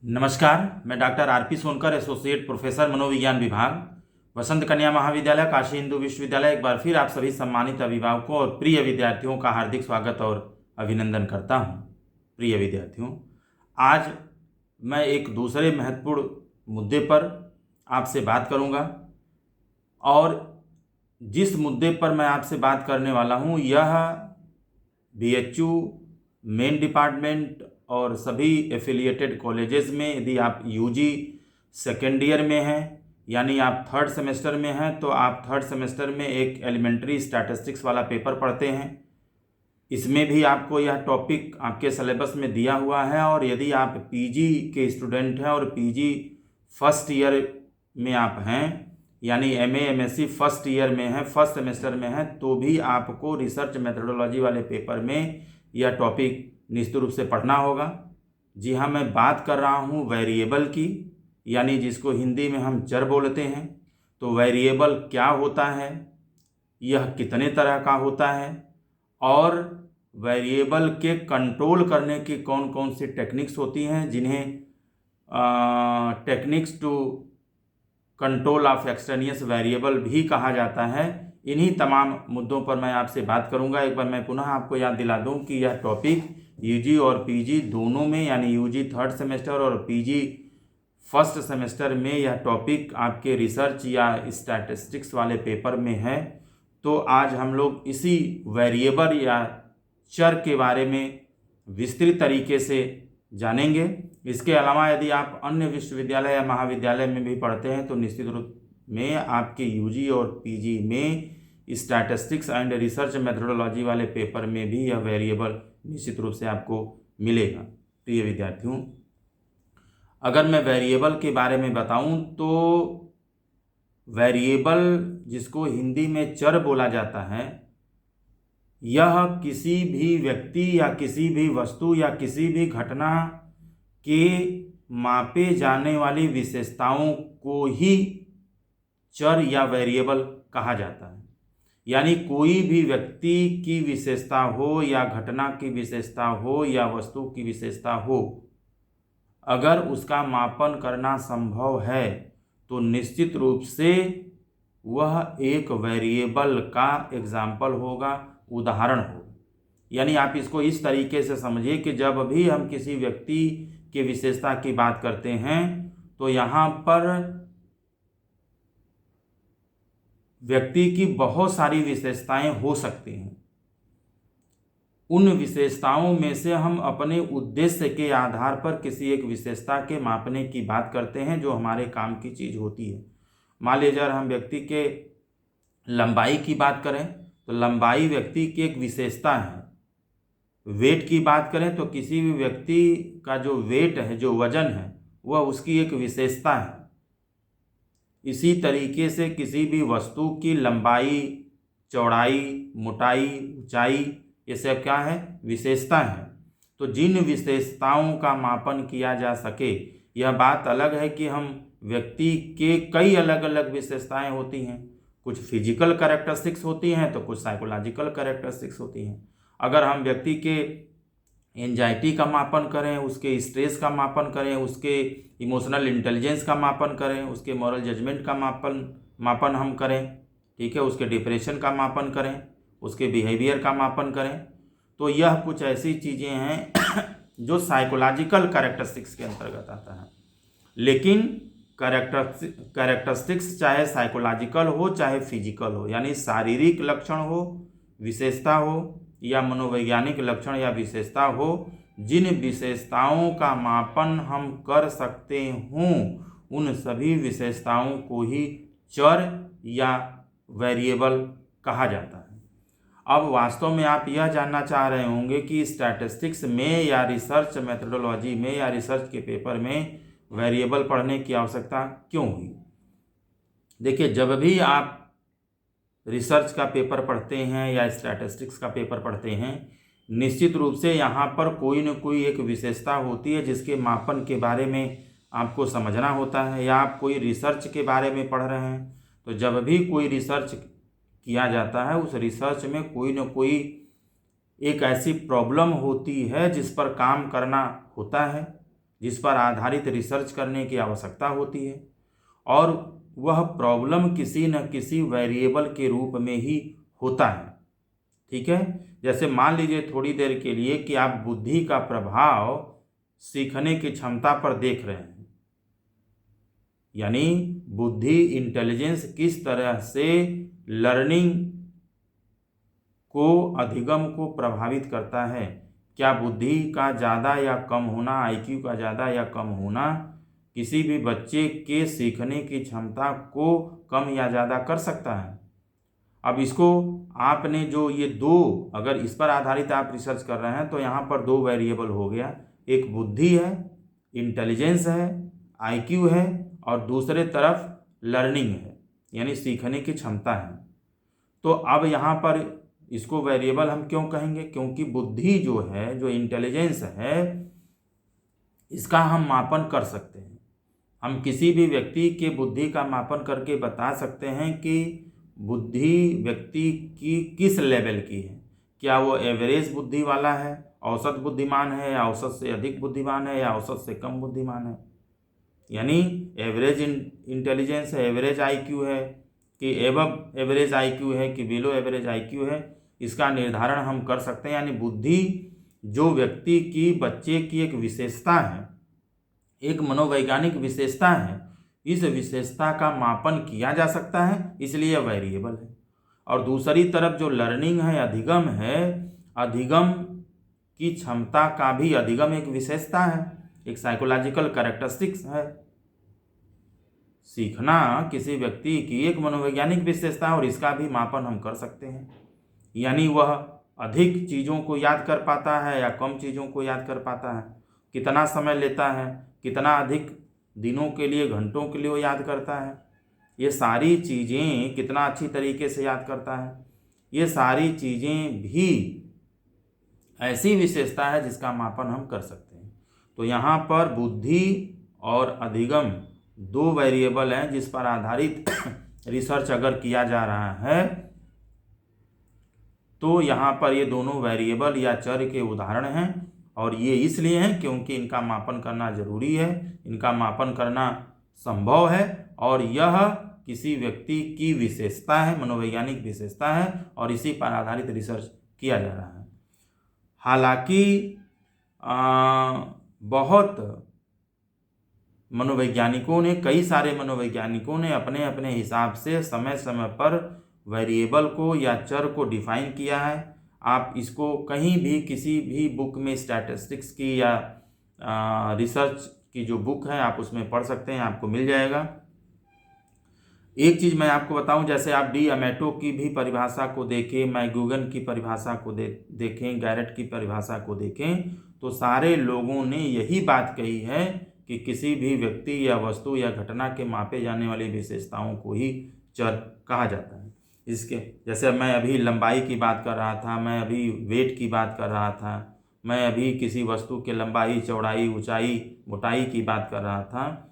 नमस्कार, मैं doctor RP Sonkar, associate professor मनोविज्ञान विभाग, वसंत कन्या महाविद्यालय, काशी हिंदू विश्वविद्यालय। एक बार फिर आप सभी सम्मानित अभिभावकों और प्रिय विद्यार्थियों का हार्दिक स्वागत और अभिनंदन करता हूं। प्रिय विद्यार्थियों, आज मैं एक दूसरे महत्वपूर्ण मुद्दे पर आपसे बात करूंगा और जिस मुद्दे पर मैं आपसे बात करने वाला हूं यह बीएचयू मेन डिपार्टमेंट और सभी एफिलिएटेड कॉलेजेस में, यदि आप यूजी सेकेंड ईयर में हैं यानी आप थर्ड सेमेस्टर में हैं, तो आप थर्ड सेमेस्टर में एक एलिमेंट्री स्टैटिस्टिक्स वाला पेपर पढ़ते हैं। इसमें भी आपको यह टॉपिक आपके सिलेबस में दिया हुआ है। और यदि आप पीजी के स्टूडेंट हैं और पीजी फर्स्ट ईयर में आप हैं यानी एमए एमएससी फर्स्ट ईयर में हैं, फर्स्ट सेमेस्टर में हैं, तो भी आपको रिसर्च मेथडोलॉजी वाले पेपर में यह टॉपिक निश्चित रूप से पढ़ना होगा। जी हाँ, मैं बात कर रहा हूँ वेरिएबल की, यानी जिसको हिंदी में हम चर बोलते हैं। तो वेरिएबल क्या होता है, यह कितने तरह का होता है और वेरिएबल के कंट्रोल करने की कौन कौन सी टेक्निक्स होती हैं, जिन्हें techniques to control of extraneous variable भी कहा जाता है। इन्हीं तमाम मुद्दों पर मैं आपसे बात करूंगा। एक बार मैं पुनः आपको याद दिला दूं कि यह टॉपिक यूजी और पीजी दोनों में, यानी यूजी थर्ड सेमेस्टर और पीजी फर्स्ट सेमेस्टर में यह टॉपिक आपके रिसर्च या स्टैटिस्टिक्स वाले पेपर में है। तो आज हम लोग इसी वेरिएबल या चर के बारे में विस्तृत तरीके से जानेंगे। इसके अलावा यदि आप अन्य विश्वविद्यालय या महाविद्यालय में भी पढ़ते हैं तो निश्चित रूप में आपके यूजी और पीजी में स्टैटिस्टिक्स एंड रिसर्च मेथडोलॉजी वाले पेपर में भी यह वेरिएबल निश्चित रूप से आपको मिलेगा। प्रिय विद्यार्थियों, अगर मैं वेरिएबल के बारे में बताऊं तो वेरिएबल, जिसको हिंदी में चर बोला जाता है, यह किसी भी व्यक्ति या किसी भी वस्तु या किसी भी घटना के मापे जाने वाली विशेषताओं को ही चर या वेरिएबल कहा जाता है। यानी कोई भी व्यक्ति की विशेषता हो या घटना की विशेषता हो या वस्तु की विशेषता हो, अगर उसका मापन करना संभव है तो निश्चित रूप से वह एक वेरिएबल का एग्जाम्पल होगा, उदाहरण होगा। यानी आप इसको इस तरीके से समझिए कि जब भी हम किसी व्यक्ति की विशेषता की बात करते हैं तो यहाँ पर व्यक्ति की बहुत सारी विशेषताएं हो सकती हैं। उन विशेषताओं में से हम अपने उद्देश्य के आधार पर किसी एक विशेषता के मापने की बात करते हैं जो हमारे काम की चीज़ होती है। मान लीजिए अगर हम व्यक्ति के लंबाई की बात करें तो लंबाई व्यक्ति की एक विशेषता है। वेट की बात करें तो किसी भी व्यक्ति का जो वेट है, जो वजन है, वह उसकी एक विशेषता है। इसी तरीके से किसी भी वस्तु की लंबाई, चौड़ाई, मोटाई, ऊंचाई, ये सब क्या है? विशेषता है। तो जिन विशेषताओं का मापन किया जा सके, यह बात अलग है कि हम व्यक्ति के कई अलग अलग विशेषताएं होती हैं। कुछ फिजिकल कैरेक्टरिस्टिक्स होती हैं तो कुछ साइकोलॉजिकल कैरेक्टरिस्टिक्स होती हैं। अगर हम व्यक्ति के एंजाइटी का मापन करें, उसके स्ट्रेस का मापन करें, उसके इमोशनल इंटेलिजेंस का मापन करें, उसके मॉरल जजमेंट का मापन हम करें, ठीक है, उसके डिप्रेशन का मापन करें, उसके बिहेवियर का मापन करें, तो यह कुछ ऐसी चीज़ें हैं जो साइकोलॉजिकल कैरेक्टरिस्टिक्स के अंतर्गत आता है। लेकिन कैरेक्टरिस्टिक्स चाहे साइकोलॉजिकल हो चाहे फिजिकल हो, यानी शारीरिक लक्षण हो, विशेषता हो, या मनोवैज्ञानिक लक्षण या विशेषता हो, जिन विशेषताओं का मापन हम कर सकते हों, उन सभी विशेषताओं को ही चर या वेरिएबल कहा जाता है। अब वास्तव में आप यह जानना चाह रहे होंगे कि स्टैटिस्टिक्स में या रिसर्च मेथडोलॉजी में या रिसर्च के पेपर में वेरिएबल पढ़ने की आवश्यकता क्यों हुई। देखिए, जब भी आप रिसर्च का पेपर पढ़ते हैं या स्टैटिस्टिक्स का पेपर पढ़ते हैं, निश्चित रूप से यहाँ पर कोई न कोई एक विशेषता होती है जिसके मापन के बारे में आपको समझना होता है। या आप कोई रिसर्च के बारे में पढ़ रहे हैं तो जब भी कोई रिसर्च किया जाता है, उस रिसर्च में कोई न कोई एक ऐसी प्रॉब्लम होती है जिस पर काम करना होता है, जिस पर आधारित रिसर्च करने की आवश्यकता होती है, और वह प्रॉब्लम किसी न किसी वेरिएबल के रूप में ही होता है। ठीक है, जैसे मान लीजिए थोड़ी देर के लिए कि आप बुद्धि का प्रभाव सीखने की क्षमता पर देख रहे हैं, यानी बुद्धि, इंटेलिजेंस किस तरह से लर्निंग को, अधिगम को प्रभावित करता है। क्या बुद्धि का ज़्यादा या कम होना, आईक्यू का ज़्यादा या कम होना किसी भी बच्चे के सीखने की क्षमता को कम या ज़्यादा कर सकता है। अब इसको आपने जो ये दो, अगर इस पर आधारित आप रिसर्च कर रहे हैं तो यहाँ पर दो वेरिएबल हो गया, एक बुद्धि है, इंटेलिजेंस है, आईक्यू है, और दूसरे तरफ लर्निंग है, यानी सीखने की क्षमता है। तो अब यहाँ पर इसको वेरिएबल हम क्यों कहेंगे? क्योंकि बुद्धि जो है, जो इंटेलिजेंस है, इसका हम मापन कर सकते हैं। हम किसी भी व्यक्ति के बुद्धि का मापन करके बता सकते हैं कि बुद्धि व्यक्ति की किस लेवल की है। क्या वो एवरेज बुद्धि वाला है, औसत बुद्धिमान है, या औसत से अधिक बुद्धिमान है, या औसत से कम बुद्धिमान है। यानी एवरेज इंटेलिजेंस है, एवरेज आईक्यू है, कि एबव एवरेज आईक्यू है, कि बिलो एवरेज आईक्यू है, इसका निर्धारण हम कर सकते हैं। यानी बुद्धि जो व्यक्ति की, बच्चे की एक विशेषता है, एक मनोवैज्ञानिक विशेषता है, इस विशेषता का मापन किया जा सकता है, इसलिए वेरिएबल है। और दूसरी तरफ जो लर्निंग है, अधिगम है, अधिगम की क्षमता का भी, अधिगम एक विशेषता है, एक साइकोलॉजिकल कैरेक्टरिस्टिक्स है। सीखना किसी व्यक्ति की एक मनोवैज्ञानिक विशेषता है, और इसका भी मापन हम कर सकते हैं। यानी वह अधिक चीज़ों को याद कर पाता है या कम चीज़ों को याद कर पाता है, कितना समय लेता है, कितना अधिक दिनों के लिए, घंटों के लिए वो याद करता है, ये सारी चीज़ें कितना अच्छी तरीके से याद करता है, ये सारी चीज़ें भी ऐसी विशेषता है जिसका मापन हम कर सकते हैं। तो यहाँ पर बुद्धि और अधिगम दो वेरिएबल हैं जिस पर आधारित रिसर्च अगर किया जा रहा है, तो यहाँ पर ये दोनों वेरिएबल या चर के उदाहरण हैं, और ये इसलिए हैं क्योंकि इनका मापन करना जरूरी है, इनका मापन करना संभव है, और यह किसी व्यक्ति की विशेषता है, मनोवैज्ञानिक विशेषता है, और इसी पर आधारित रिसर्च किया जा रहा है। हालांकि बहुत मनोवैज्ञानिकों ने, कई सारे मनोवैज्ञानिकों ने अपने अपने हिसाब से समय समय पर वेरिएबल को या चर को डिफाइन किया है। आप इसको कहीं भी, किसी भी बुक में, स्टैटिस्टिक्स की या रिसर्च की जो बुक है, आप उसमें पढ़ सकते हैं, आपको मिल जाएगा। एक चीज़ मैं आपको बताऊं, जैसे आप डी अमेटो की भी परिभाषा को देखें, मैकगुगन की परिभाषा को देखें, गैरेट की परिभाषा को देखें, तो सारे लोगों ने यही बात कही है कि किसी भी व्यक्ति या वस्तु या घटना के मापे जाने वाली विशेषताओं को ही चर कहा जाता है। इसके जैसे मैं अभी लंबाई की बात कर रहा था, मैं अभी वेट की बात कर रहा था, मैं अभी किसी वस्तु के लंबाई, चौड़ाई, ऊंचाई, मोटाई की बात कर रहा था,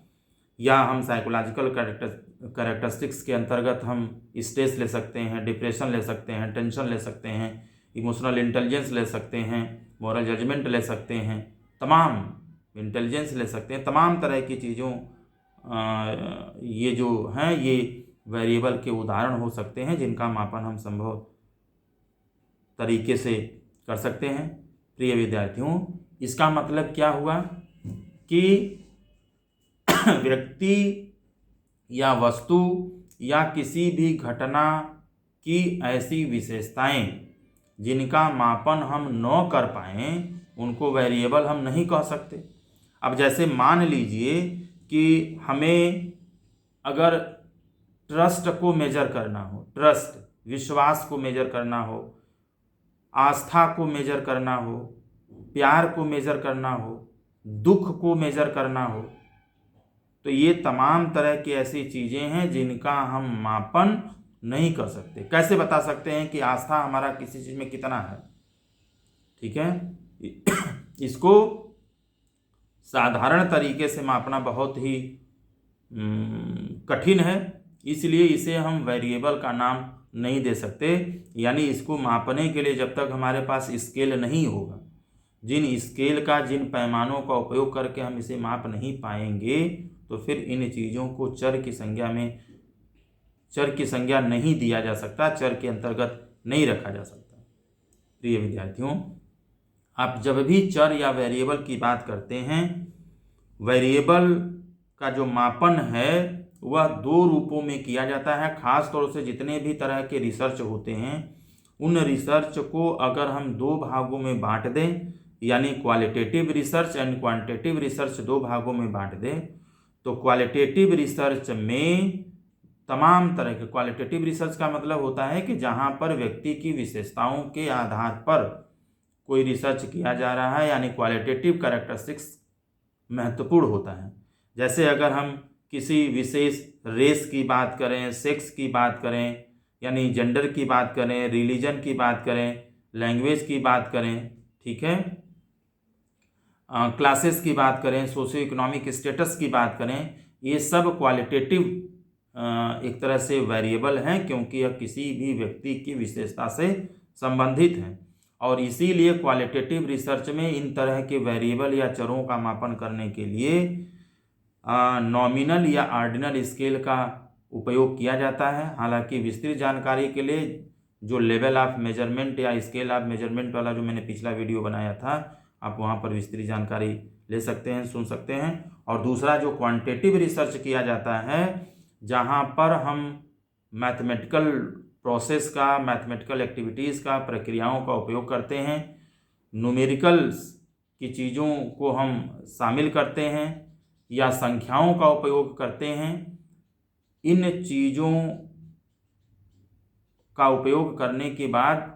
या हम साइकोलॉजिकल कैरेक्टरिस्टिक्स के अंतर्गत हम स्ट्रेस ले सकते हैं, डिप्रेशन ले सकते हैं, टेंशन ले सकते हैं, इमोशनल इंटेलिजेंस ले सकते हैं, मॉरल जजमेंट ले सकते हैं, तमाम इंटेलिजेंस ले सकते हैं, तमाम तरह की चीज़ों, ये जो हैं ये वेरिएबल के उदाहरण हो सकते हैं जिनका मापन हम संभव तरीके से कर सकते हैं। प्रिय विद्यार्थियों, इसका मतलब क्या हुआ कि व्यक्ति या वस्तु या किसी भी घटना की ऐसी विशेषताएं जिनका मापन हम न कर पाएँ, उनको वेरिएबल हम नहीं कह सकते। अब जैसे मान लीजिए कि हमें अगर ट्रस्ट को मेजर करना हो, ट्रस्ट, विश्वास को मेजर करना हो, आस्था को मेजर करना हो, प्यार को मेजर करना हो, दुख को मेजर करना हो, तो ये तमाम तरह की ऐसी चीज़ें हैं जिनका हम मापन नहीं कर सकते। कैसे बता सकते हैं कि आस्था हमारा किसी चीज़ में कितना है? ठीक है, इसको साधारण तरीके से मापना बहुत ही कठिन है, इसलिए इसे हम वेरिएबल का नाम नहीं दे सकते। यानी इसको मापने के लिए जब तक हमारे पास स्केल नहीं होगा, जिन स्केल का, जिन पैमानों का उपयोग करके हम इसे माप नहीं पाएंगे, तो फिर इन चीज़ों को चर की संज्ञा नहीं दिया जा सकता, चर के अंतर्गत नहीं रखा जा सकता। प्रिय विद्यार्थियों, आप जब भी चर या वेरिएबल की बात करते हैं, वेरिएबल का जो मापन है वह दो रूपों में किया जाता है। खास तौर से जितने भी तरह के रिसर्च होते हैं, उन रिसर्च को अगर हम दो भागों में बांट दें, यानी qualitative research and quantitative research दो भागों में बांट दें, तो क्वालिटेटिव रिसर्च में तमाम तरह के, क्वालिटेटिव रिसर्च का मतलब होता है कि जहां पर व्यक्ति की विशेषताओं के आधार पर कोई रिसर्च किया जा रहा है, यानी क्वालिटेटिव कैरेक्टरिस्टिक्स महत्वपूर्ण होता है। जैसे अगर हम किसी विशेष रेस की बात करें, सेक्स की बात करें, यानी जेंडर की बात करें, रिलीजन की बात करें, लैंग्वेज की बात करें, ठीक है, क्लासेस की बात करें, सोशियो इकोनॉमिक स्टेटस की बात करें, ये सब क्वालिटेटिव एक तरह से वेरिएबल हैं, क्योंकि यह किसी भी व्यक्ति की विशेषता से संबंधित हैं। और इसीलिए क्वालिटेटिव रिसर्च में इन तरह के वेरिएबल या चरों का मापन करने के लिए नॉमिनल या ऑर्डिनल स्केल का उपयोग किया जाता है। हालांकि विस्तृत जानकारी के लिए जो लेवल ऑफ मेजरमेंट या स्केल ऑफ मेजरमेंट वाला जो मैंने पिछला वीडियो बनाया था, आप वहाँ पर विस्तृत जानकारी ले सकते हैं, सुन सकते हैं। और दूसरा जो क्वांटिटेटिव रिसर्च किया जाता है, जहाँ पर हम मैथमेटिकल प्रोसेस का, मैथमेटिकल एक्टिविटीज़ का, प्रक्रियाओं का उपयोग करते हैं, न्यूमेरिकल्स की चीज़ों को हम शामिल करते हैं या संख्याओं का उपयोग करते हैं। इन चीज़ों का उपयोग करने के बाद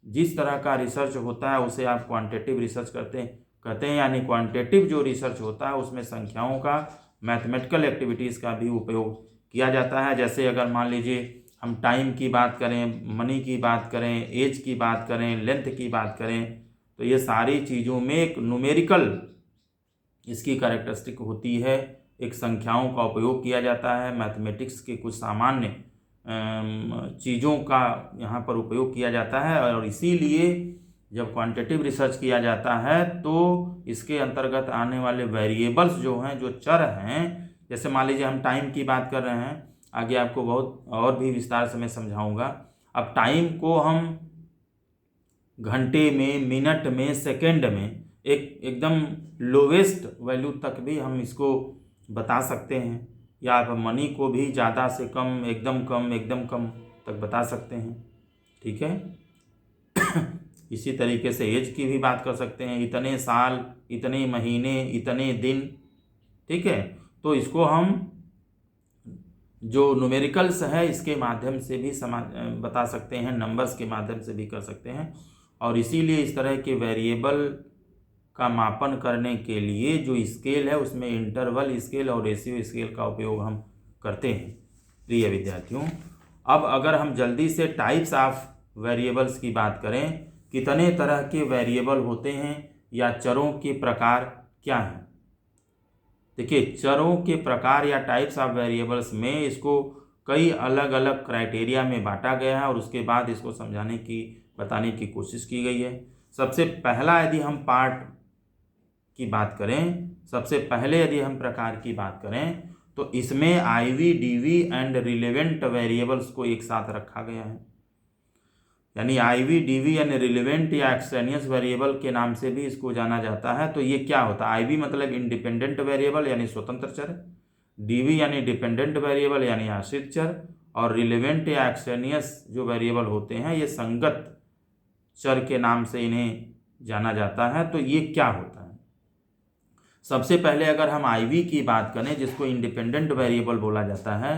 जिस तरह का रिसर्च होता है उसे आप क्वांटिटेटिव रिसर्च कहते हैं। यानी क्वांटिटेटिव जो रिसर्च होता है उसमें संख्याओं का, मैथमेटिकल एक्टिविटीज़ का भी उपयोग किया जाता है। जैसे अगर मान लीजिए हम टाइम की बात करें, मनी की बात करें, एज की बात करें, लेंथ की बात करें, तो ये सारी चीज़ों में एक न्यूमेरिकल इसकी कैरेक्टरिस्टिक होती है, एक संख्याओं का उपयोग किया जाता है। मैथमेटिक्स के कुछ सामान्य चीज़ों का यहाँ पर उपयोग किया जाता है। और इसीलिए जब क्वांटिटेटिव रिसर्च किया जाता है तो इसके अंतर्गत आने वाले वेरिएबल्स जो हैं, जो चर हैं, जैसे मान लीजिए हम टाइम की बात कर रहे हैं, आगे आपको बहुत और भी विस्तार से मैं समझाऊंगा। अब टाइम को हम घंटे में, मिनट में, सेकंड में, एकदम लोवेस्ट वैल्यू तक भी हम इसको बता सकते हैं, या आप मनी को भी ज़्यादा से कम, एकदम कम तक बता सकते हैं, ठीक है। इसी तरीके से एज की भी बात कर सकते हैं, इतने साल, इतने महीने, इतने दिन, ठीक है। तो इसको हम जो न्यूमेरिकल्स है इसके माध्यम से भी बता सकते हैं, नंबर्स के माध्यम से भी कर सकते हैं। और इसीलिए इस तरह के वेरिएबल का मापन करने के लिए जो स्केल है उसमें इंटरवल स्केल और रेशियो स्केल का उपयोग हम करते हैं। प्रिय विद्यार्थियों, अब अगर हम जल्दी से टाइप्स ऑफ वेरिएबल्स की बात करें, कितने तरह के वेरिएबल होते हैं या चरों के प्रकार क्या हैं। देखिए, चरों के प्रकार या टाइप्स ऑफ वेरिएबल्स में इसको कई अलग अलग क्राइटेरिया में बांटा गया है और उसके बाद इसको बताने की कोशिश की गई है। सबसे पहला यदि हम पार्ट की बात करें, सबसे पहले यदि हम प्रकार की बात करें, तो इसमें IV, DV and relevant variables को एक साथ रखा गया है। यानी आईवी, डीवी यानी रिलेवेंट या एक्सट्रेनियस वेरिएबल के नाम से भी इसको जाना जाता है। तो ये क्या होता है? आईवी मतलब इंडिपेंडेंट वेरिएबल यानी स्वतंत्र चर, डीवी यानी डिपेंडेंट वेरिएबल यानी आश्रित चर, और रिलेवेंट या एक्सट्रेनियस जो वेरिएबल होते हैं ये संगत चर के नाम से इन्हें जाना जाता है। तो ये क्या होता है? सबसे पहले अगर हम आईवी की बात करें, जिसको इंडिपेंडेंट वेरिएबल बोला जाता है,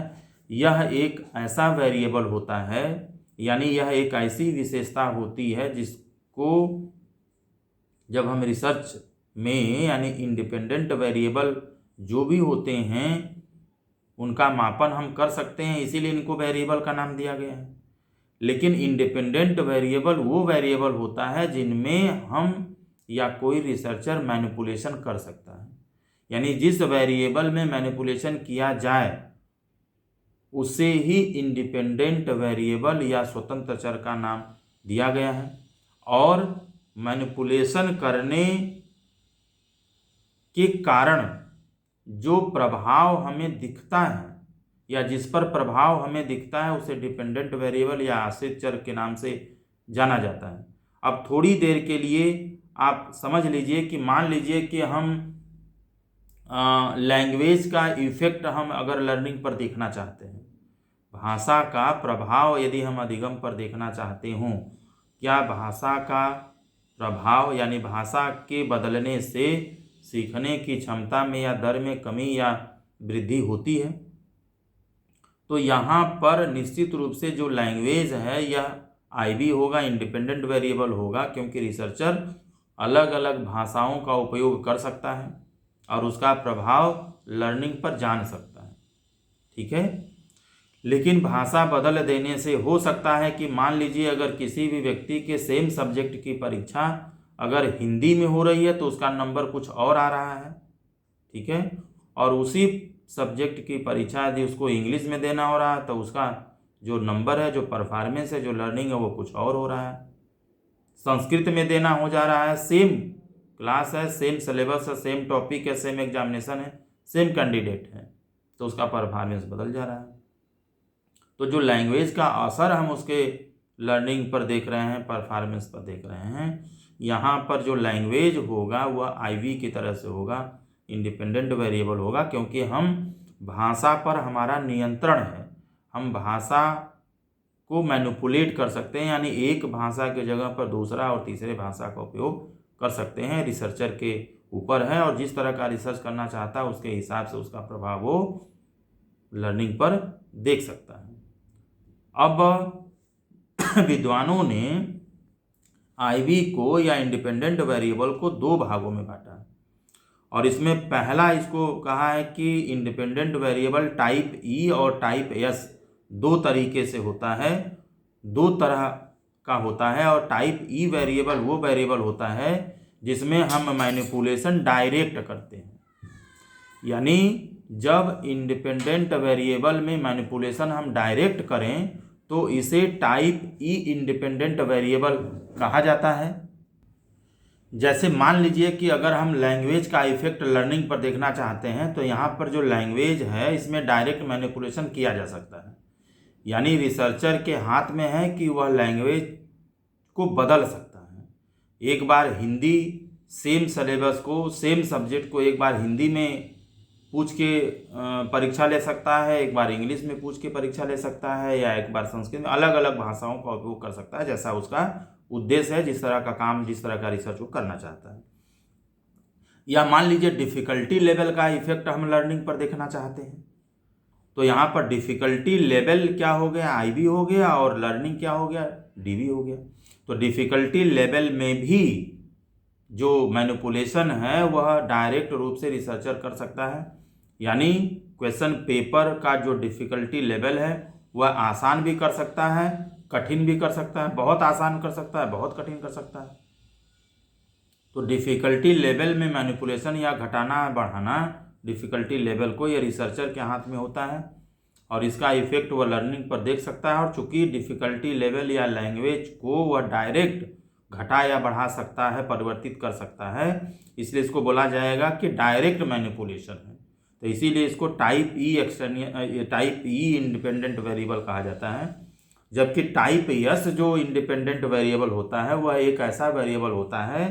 यह एक ऐसा वेरिएबल होता है, यानी यह एक ऐसी विशेषता होती है जिसको जब हम रिसर्च में, यानी इंडिपेंडेंट वेरिएबल जो भी होते हैं उनका मापन हम कर सकते हैं, इसीलिए इनको वेरिएबल का नाम दिया गया है। लेकिन इंडिपेंडेंट वेरिएबल वो वेरिएबल होता है जिनमें हम या कोई रिसर्चर मैनिपुलेशन कर सकता है। यानी जिस वेरिएबल में मैनिपुलेशन किया जाए उसे ही इंडिपेंडेंट वेरिएबल या स्वतंत्र चर का नाम दिया गया है। और मैनिपुलेशन करने के कारण जो प्रभाव हमें दिखता है या जिस पर प्रभाव हमें दिखता है उसे डिपेंडेंट वेरिएबल या आश्रित चर के नाम से जाना जाता है। अब थोड़ी देर के लिए आप समझ लीजिए कि मान लीजिए कि हम लैंग्वेज का इफेक्ट हम अगर लर्निंग पर देखना चाहते हैं, भाषा का प्रभाव यदि हम अधिगम पर देखना चाहते हों, क्या भाषा का प्रभाव यानी भाषा के बदलने से सीखने की क्षमता में या दर में कमी या वृद्धि होती है? तो यहाँ पर निश्चित रूप से जो लैंग्वेज है यह आईवी होगा, इंडिपेंडेंट वेरिएबल होगा, क्योंकि रिसर्चर अलग अलग भाषाओं का उपयोग कर सकता है और उसका प्रभाव लर्निंग पर जान सकता है। ठीक है, लेकिन भाषा बदल देने से हो सकता है कि मान लीजिए अगर किसी भी व्यक्ति के सेम सब्जेक्ट की परीक्षा अगर हिंदी में हो रही है तो उसका नंबर कुछ और आ रहा है। ठीक है, और उसी सब्जेक्ट की परीक्षा यदि उसको इंग्लिश में देना हो रहा है तो उसका जो नंबर है, जो परफॉर्मेंस है, जो लर्निंग है, वो कुछ और हो रहा है। संस्कृत में देना हो जा रहा है, सेम क्लास है, सेम सिलेबस है, सेम टॉपिक है, सेम एग्जामिनेशन है, सेम कैंडिडेट है, तो उसका परफॉर्मेंस बदल जा रहा है। तो जो लैंग्वेज का असर हम उसके लर्निंग पर देख रहे हैं, परफॉर्मेंस पर देख रहे हैं, यहाँ पर जो लैंग्वेज होगा वह आईवी की तरह से होगा, इंडिपेंडेंट वेरिएबल होगा, क्योंकि हम भाषा पर हमारा नियंत्रण है। हम भाषा को मैनिपुलेट कर सकते हैं, यानी एक भाषा की जगह पर दूसरा और तीसरे भाषा का उपयोग कर सकते हैं। रिसर्चर के ऊपर है और जिस तरह का रिसर्च करना चाहता है उसके हिसाब से उसका प्रभाव वो लर्निंग पर देख सकता है। अब विद्वानों ने आईवी को या इंडिपेंडेंट वेरिएबल को दो भागों में बांटा है और इसमें पहला इसको कहा है कि इंडिपेंडेंट वेरिएबल टाइप ई और टाइप एस दो तरीके से होता है, दो तरह का होता है। और टाइप ई वेरिएबल वो वेरिएबल होता है जिसमें हम मैनिपुलेशन डायरेक्ट करते हैं, यानी जब इंडिपेंडेंट वेरिएबल में मैनिपुलेशन हम डायरेक्ट करें तो इसे टाइप ई इंडिपेंडेंट वेरिएबल कहा जाता है। जैसे मान लीजिए कि अगर हम लैंग्वेज का इफेक्ट लर्निंग पर देखना चाहते हैं तो यहाँ पर जो लैंग्वेज है इसमें डायरेक्ट मैनिपुलेशन किया जा सकता है, यानी रिसर्चर के हाथ में है कि वह लैंग्वेज को बदल सकता है। एक बार हिंदी सेम सिलेबस को, सेम सब्जेक्ट को एक बार हिंदी में पूछ के परीक्षा ले सकता है, एक बार इंग्लिश में पूछ के परीक्षा ले सकता है, या एक बार संस्कृत में, अलग अलग भाषाओं का उपयोग कर सकता है जैसा उसका उद्देश्य है, जिस तरह का काम, जिस तरह का रिसर्च वो करना चाहता है। या मान लीजिए डिफ़िकल्टी लेवल का इफेक्ट हम लर्निंग पर देखना चाहते हैं, तो यहाँ पर डिफ़िकल्टी लेवल क्या हो गया, आईवी हो गया, और लर्निंग क्या हो गया, डीवी हो गया। तो डिफ़िकल्टी लेवल में भी जो मैनिपुलेशन है वह डायरेक्ट रूप से रिसर्चर कर सकता है, यानी क्वेश्चन पेपर का जो डिफ़िकल्टी लेवल है वह आसान भी कर सकता है, कठिन भी कर सकता है, बहुत आसान कर सकता है, बहुत कठिन कर सकता है। तो डिफ़िकल्टी लेवल में मैनिपुलेशन या घटाना बढ़ाना डिफ़िकल्टी लेवल को ये रिसर्चर के हाथ में होता है और इसका इफेक्ट वह लर्निंग पर देख सकता है। और चूंकि डिफ़िकल्टी लेवल या लैंग्वेज को वह डायरेक्ट घटा या बढ़ा सकता है, परिवर्तित कर सकता है, इसलिए इसको बोला जाएगा कि डायरेक्ट मैनिपुलेशन है। तो इसीलिए इसको टाइप ई इंडिपेंडेंट वेरिएबल कहा जाता है। जबकि टाइप एस जो इंडिपेंडेंट वेरिएबल होता है वह एक ऐसा वेरिएबल होता है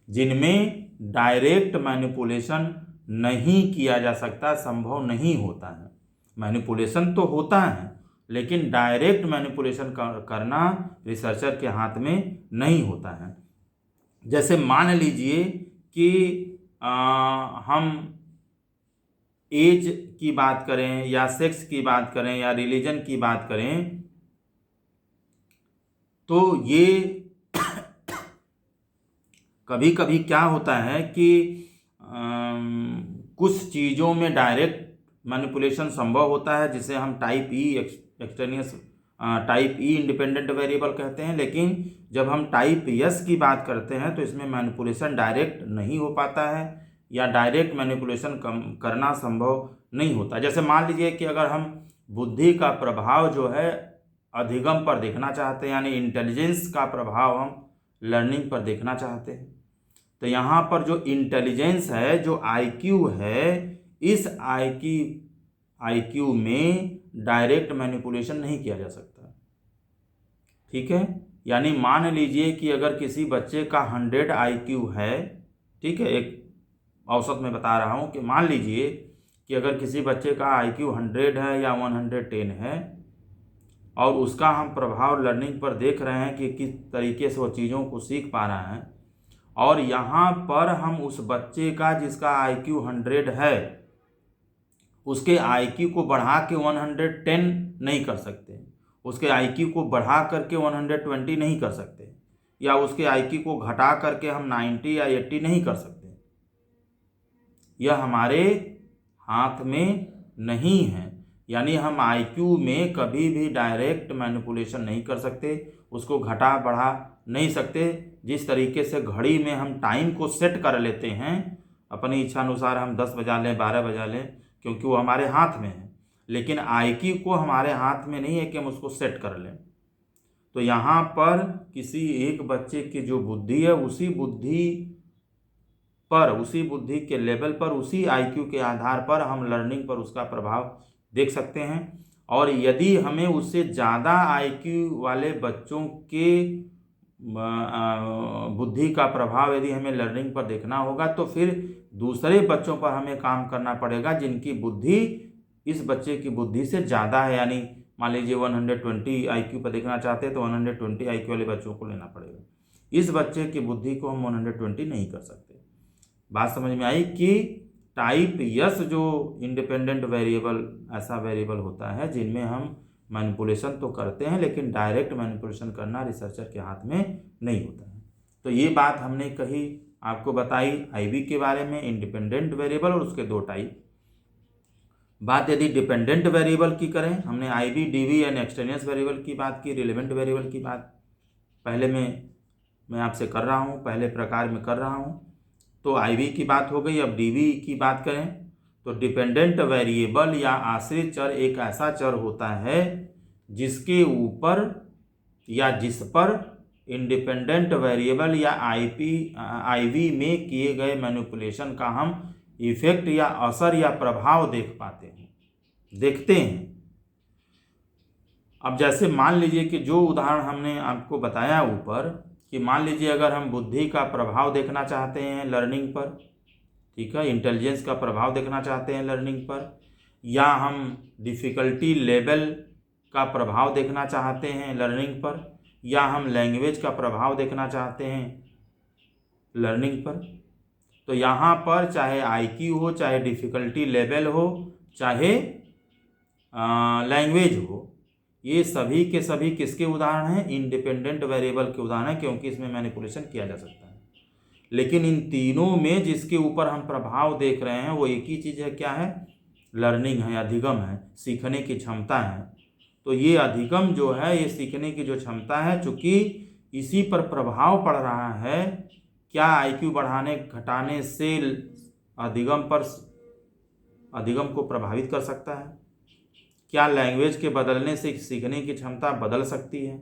जिनमें डायरेक्ट मैनिपुलेशन नहीं किया जा सकता, संभव नहीं होता है। मैनिपुलेशन तो होता है लेकिन डायरेक्ट मैनिपुलेशन करना रिसर्चर के हाथ में नहीं होता है। जैसे मान लीजिए कि हम एज की बात करें या सेक्स की बात करें या रिलीजन की बात करें, तो ये कभी कभी क्या होता है कि कुछ चीज़ों में डायरेक्ट मैनिपुलेशन संभव होता है जिसे हम टाइप ई एक्सटेनियस टाइप ई इंडिपेंडेंट वेरिएबल कहते हैं, लेकिन जब हम टाइप एस की बात करते हैं तो इसमें मैनिपुलेशन डायरेक्ट नहीं हो पाता है या डायरेक्ट मैनिपुलेशन करना संभव नहीं होता। जैसे मान लीजिए कि अगर हम बुद्धि का प्रभाव जो है अधिगम पर देखना चाहते हैं, यानी इंटेलिजेंस का प्रभाव हम लर्निंग पर देखना चाहते हैं। तो यहाँ पर जो इंटेलिजेंस है, जो आईक्यू है, इस आईक्यू में डायरेक्ट मैनिपुलेशन नहीं किया जा सकता। ठीक है, यानी मान लीजिए कि अगर किसी बच्चे का 100 आईक्यू है, ठीक है, एक औसत में बता रहा हूँ कि मान लीजिए कि अगर किसी बच्चे का आईक्यू 100 है या 110 है और उसका हम प्रभाव लर्निंग पर देख रहे हैं कि किस तरीके से वो चीज़ों को सीख पा रहा है, और यहाँ पर हम उस बच्चे का जिसका आईक्यू 100 है उसके आईक्यू को बढ़ा के 110 नहीं कर सकते, उसके आईक्यू को बढ़ा करके 120 नहीं कर सकते, या उसके आईक्यू को घटा करके हम 90 या 80 नहीं कर सकते। यह हमारे हाथ में नहीं है, यानी हम आईक्यू में कभी भी डायरेक्ट मैनिपुलेशन नहीं कर सकते, उसको घटा बढ़ा नहीं सकते। जिस तरीके से घड़ी में हम टाइम को सेट कर लेते हैं अपनी इच्छा अनुसार, हम 10 बजा लें, 12 बजा लें, क्योंकि वो हमारे हाथ में है, लेकिन आईक्यू को हमारे हाथ में नहीं है कि हम उसको सेट कर लें। तो यहाँ पर किसी एक बच्चे की जो बुद्धि है, उसी बुद्धि के लेवल पर, उसी आईक्यू के आधार पर हम लर्निंग पर उसका प्रभाव देख सकते हैं। और यदि हमें उससे ज़्यादा आईक्यू वाले बच्चों के बुद्धि का प्रभाव यदि हमें लर्निंग पर देखना होगा, तो फिर दूसरे बच्चों पर हमें काम करना पड़ेगा जिनकी बुद्धि इस बच्चे की बुद्धि से ज़्यादा है। यानी मान लीजिए 120 आईक्यू पर देखना चाहते हैं तो 120 आईक्यू वाले बच्चों को लेना पड़ेगा। इस बच्चे की बुद्धि को हम 120 नहीं कर सकते। बात समझ में आई कि टाइप यस जो इंडिपेंडेंट वेरिएबल ऐसा वेरिएबल होता है जिनमें हम मैनिपुलेशन तो करते हैं, लेकिन डायरेक्ट मैनिपुलेशन करना रिसर्चर के हाथ में नहीं होता है। तो ये बात हमने कही, आपको बताई आईवी के बारे में, इंडिपेंडेंट वेरिएबल और उसके 2 टाइप। बात यदि डिपेंडेंट वेरिएबल की करें, हमने IV, DV and extraneous variable की बात की, रिलेवेंट वेरिएबल की बात पहले मैं आपसे कर रहा हूँ, पहले प्रकार में कर रहा हूँ। तो आईवी की बात हो गई। अब डीवी की बात करें तो डिपेंडेंट वेरिएबल या आश्रित चर एक ऐसा चर होता है जिसके ऊपर या जिस पर इंडिपेंडेंट वेरिएबल या आईवी में किए गए मैनिपुलेशन का हम इफेक्ट या असर या प्रभाव देखते हैं। अब जैसे मान लीजिए कि जो उदाहरण हमने आपको बताया ऊपर, कि मान लीजिए अगर हम बुद्धि का प्रभाव देखना चाहते हैं लर्निंग पर, ठीक है, इंटेलिजेंस का प्रभाव देखना चाहते हैं लर्निंग पर, या हम डिफ़िकल्टी लेवल का प्रभाव देखना चाहते हैं लर्निंग पर, या हम लैंग्वेज का प्रभाव देखना चाहते हैं लर्निंग पर, तो यहाँ पर चाहे आईक्यू हो, चाहे डिफ़िकल्टी लेवल हो, चाहे लैंग्वेज हो, ये सभी के सभी किसके उदाहरण हैं? इंडिपेंडेंट वेरिएबल के उदाहरण हैं, क्योंकि इसमें मैनिपुलेशन किया जा सकता है। लेकिन इन तीनों में जिसके ऊपर हम प्रभाव देख रहे हैं वो एक ही चीज़ है, क्या है? लर्निंग है, अधिगम है, सीखने की क्षमता है। तो ये अधिगम जो है, ये सीखने की जो क्षमता है, चूँकि इसी पर प्रभाव पड़ रहा है, क्या आईक्यू बढ़ाने घटाने से अधिगम को प्रभावित कर सकता है? क्या लैंग्वेज के बदलने से सीखने की क्षमता बदल सकती है?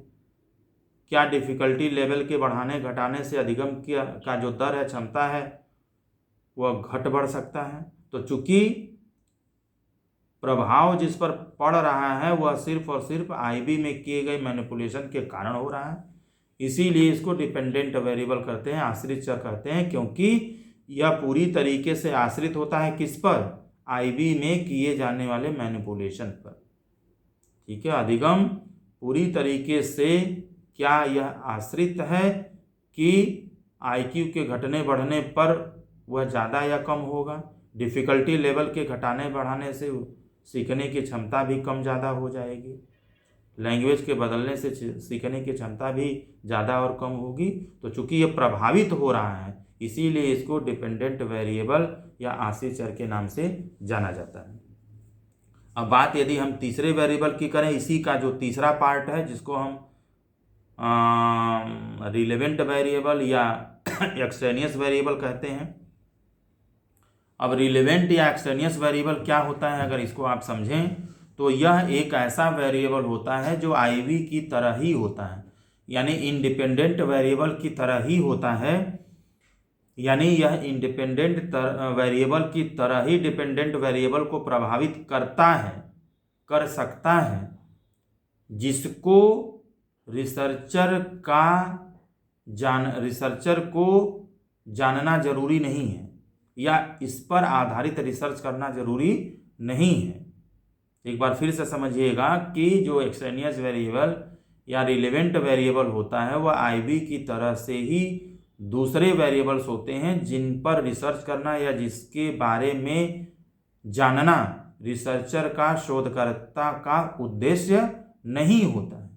क्या डिफ़िकल्टी लेवल के बढ़ाने घटाने से अधिगम का जो दर है, क्षमता है, वह घट बढ़ सकता है? तो चूंकि प्रभाव जिस पर पड़ रहा है वह सिर्फ और सिर्फ आईवी में किए गए मैनिपुलेशन के कारण हो रहा है, इसीलिए इसको डिपेंडेंट वेरिएबल कहते हैं, आश्रित चर कहते हैं, क्योंकि यह पूरी तरीके से आश्रित होता है किस पर? आईवी में किए जाने वाले मैनिपुलेशन पर। ठीक है, अधिगम पूरी तरीके से क्या यह आश्रित है कि आईक्यू के घटने बढ़ने पर वह ज़्यादा या कम होगा? डिफ़िकल्टी लेवल के घटाने बढ़ाने से सीखने की क्षमता भी कम ज़्यादा हो जाएगी, लैंग्वेज के बदलने से सीखने की क्षमता भी ज़्यादा और कम होगी। तो चूंकि ये प्रभावित हो रहा है, इसीलिए इसको डिपेंडेंट वेरिएबल या आश्रित चर के नाम से जाना जाता है। अब बात यदि हम तीसरे वेरिएबल की करें, इसी का जो तीसरा पार्ट है जिसको हम रिलेवेंट वेरिएबल या एक्सटेनियस वेरिएबल कहते हैं। अब रिलेवेंट या एक्सटेनियस वेरिएबल क्या होता है, अगर इसको आप समझें तो यह एक ऐसा वेरिएबल होता है जो आईवी की तरह ही होता है, यानी इंडिपेंडेंट वेरिएबल की तरह ही होता है, यानी यह इंडिपेंडेंट वेरिएबल की तरह ही डिपेंडेंट वेरिएबल को प्रभावित करता है, कर सकता है, जिसको रिसर्चर को जानना जरूरी नहीं है या इस पर आधारित रिसर्च करना जरूरी नहीं है। एक बार फिर से समझिएगा कि जो एक्सट्रेनियस वेरिएबल या रिलेवेंट वेरिएबल होता है वह आईवी की तरह से ही दूसरे वेरिएबल्स होते हैं जिन पर रिसर्च करना या जिसके बारे में जानना रिसर्चर का, शोधकर्ता का उद्देश्य नहीं होता है,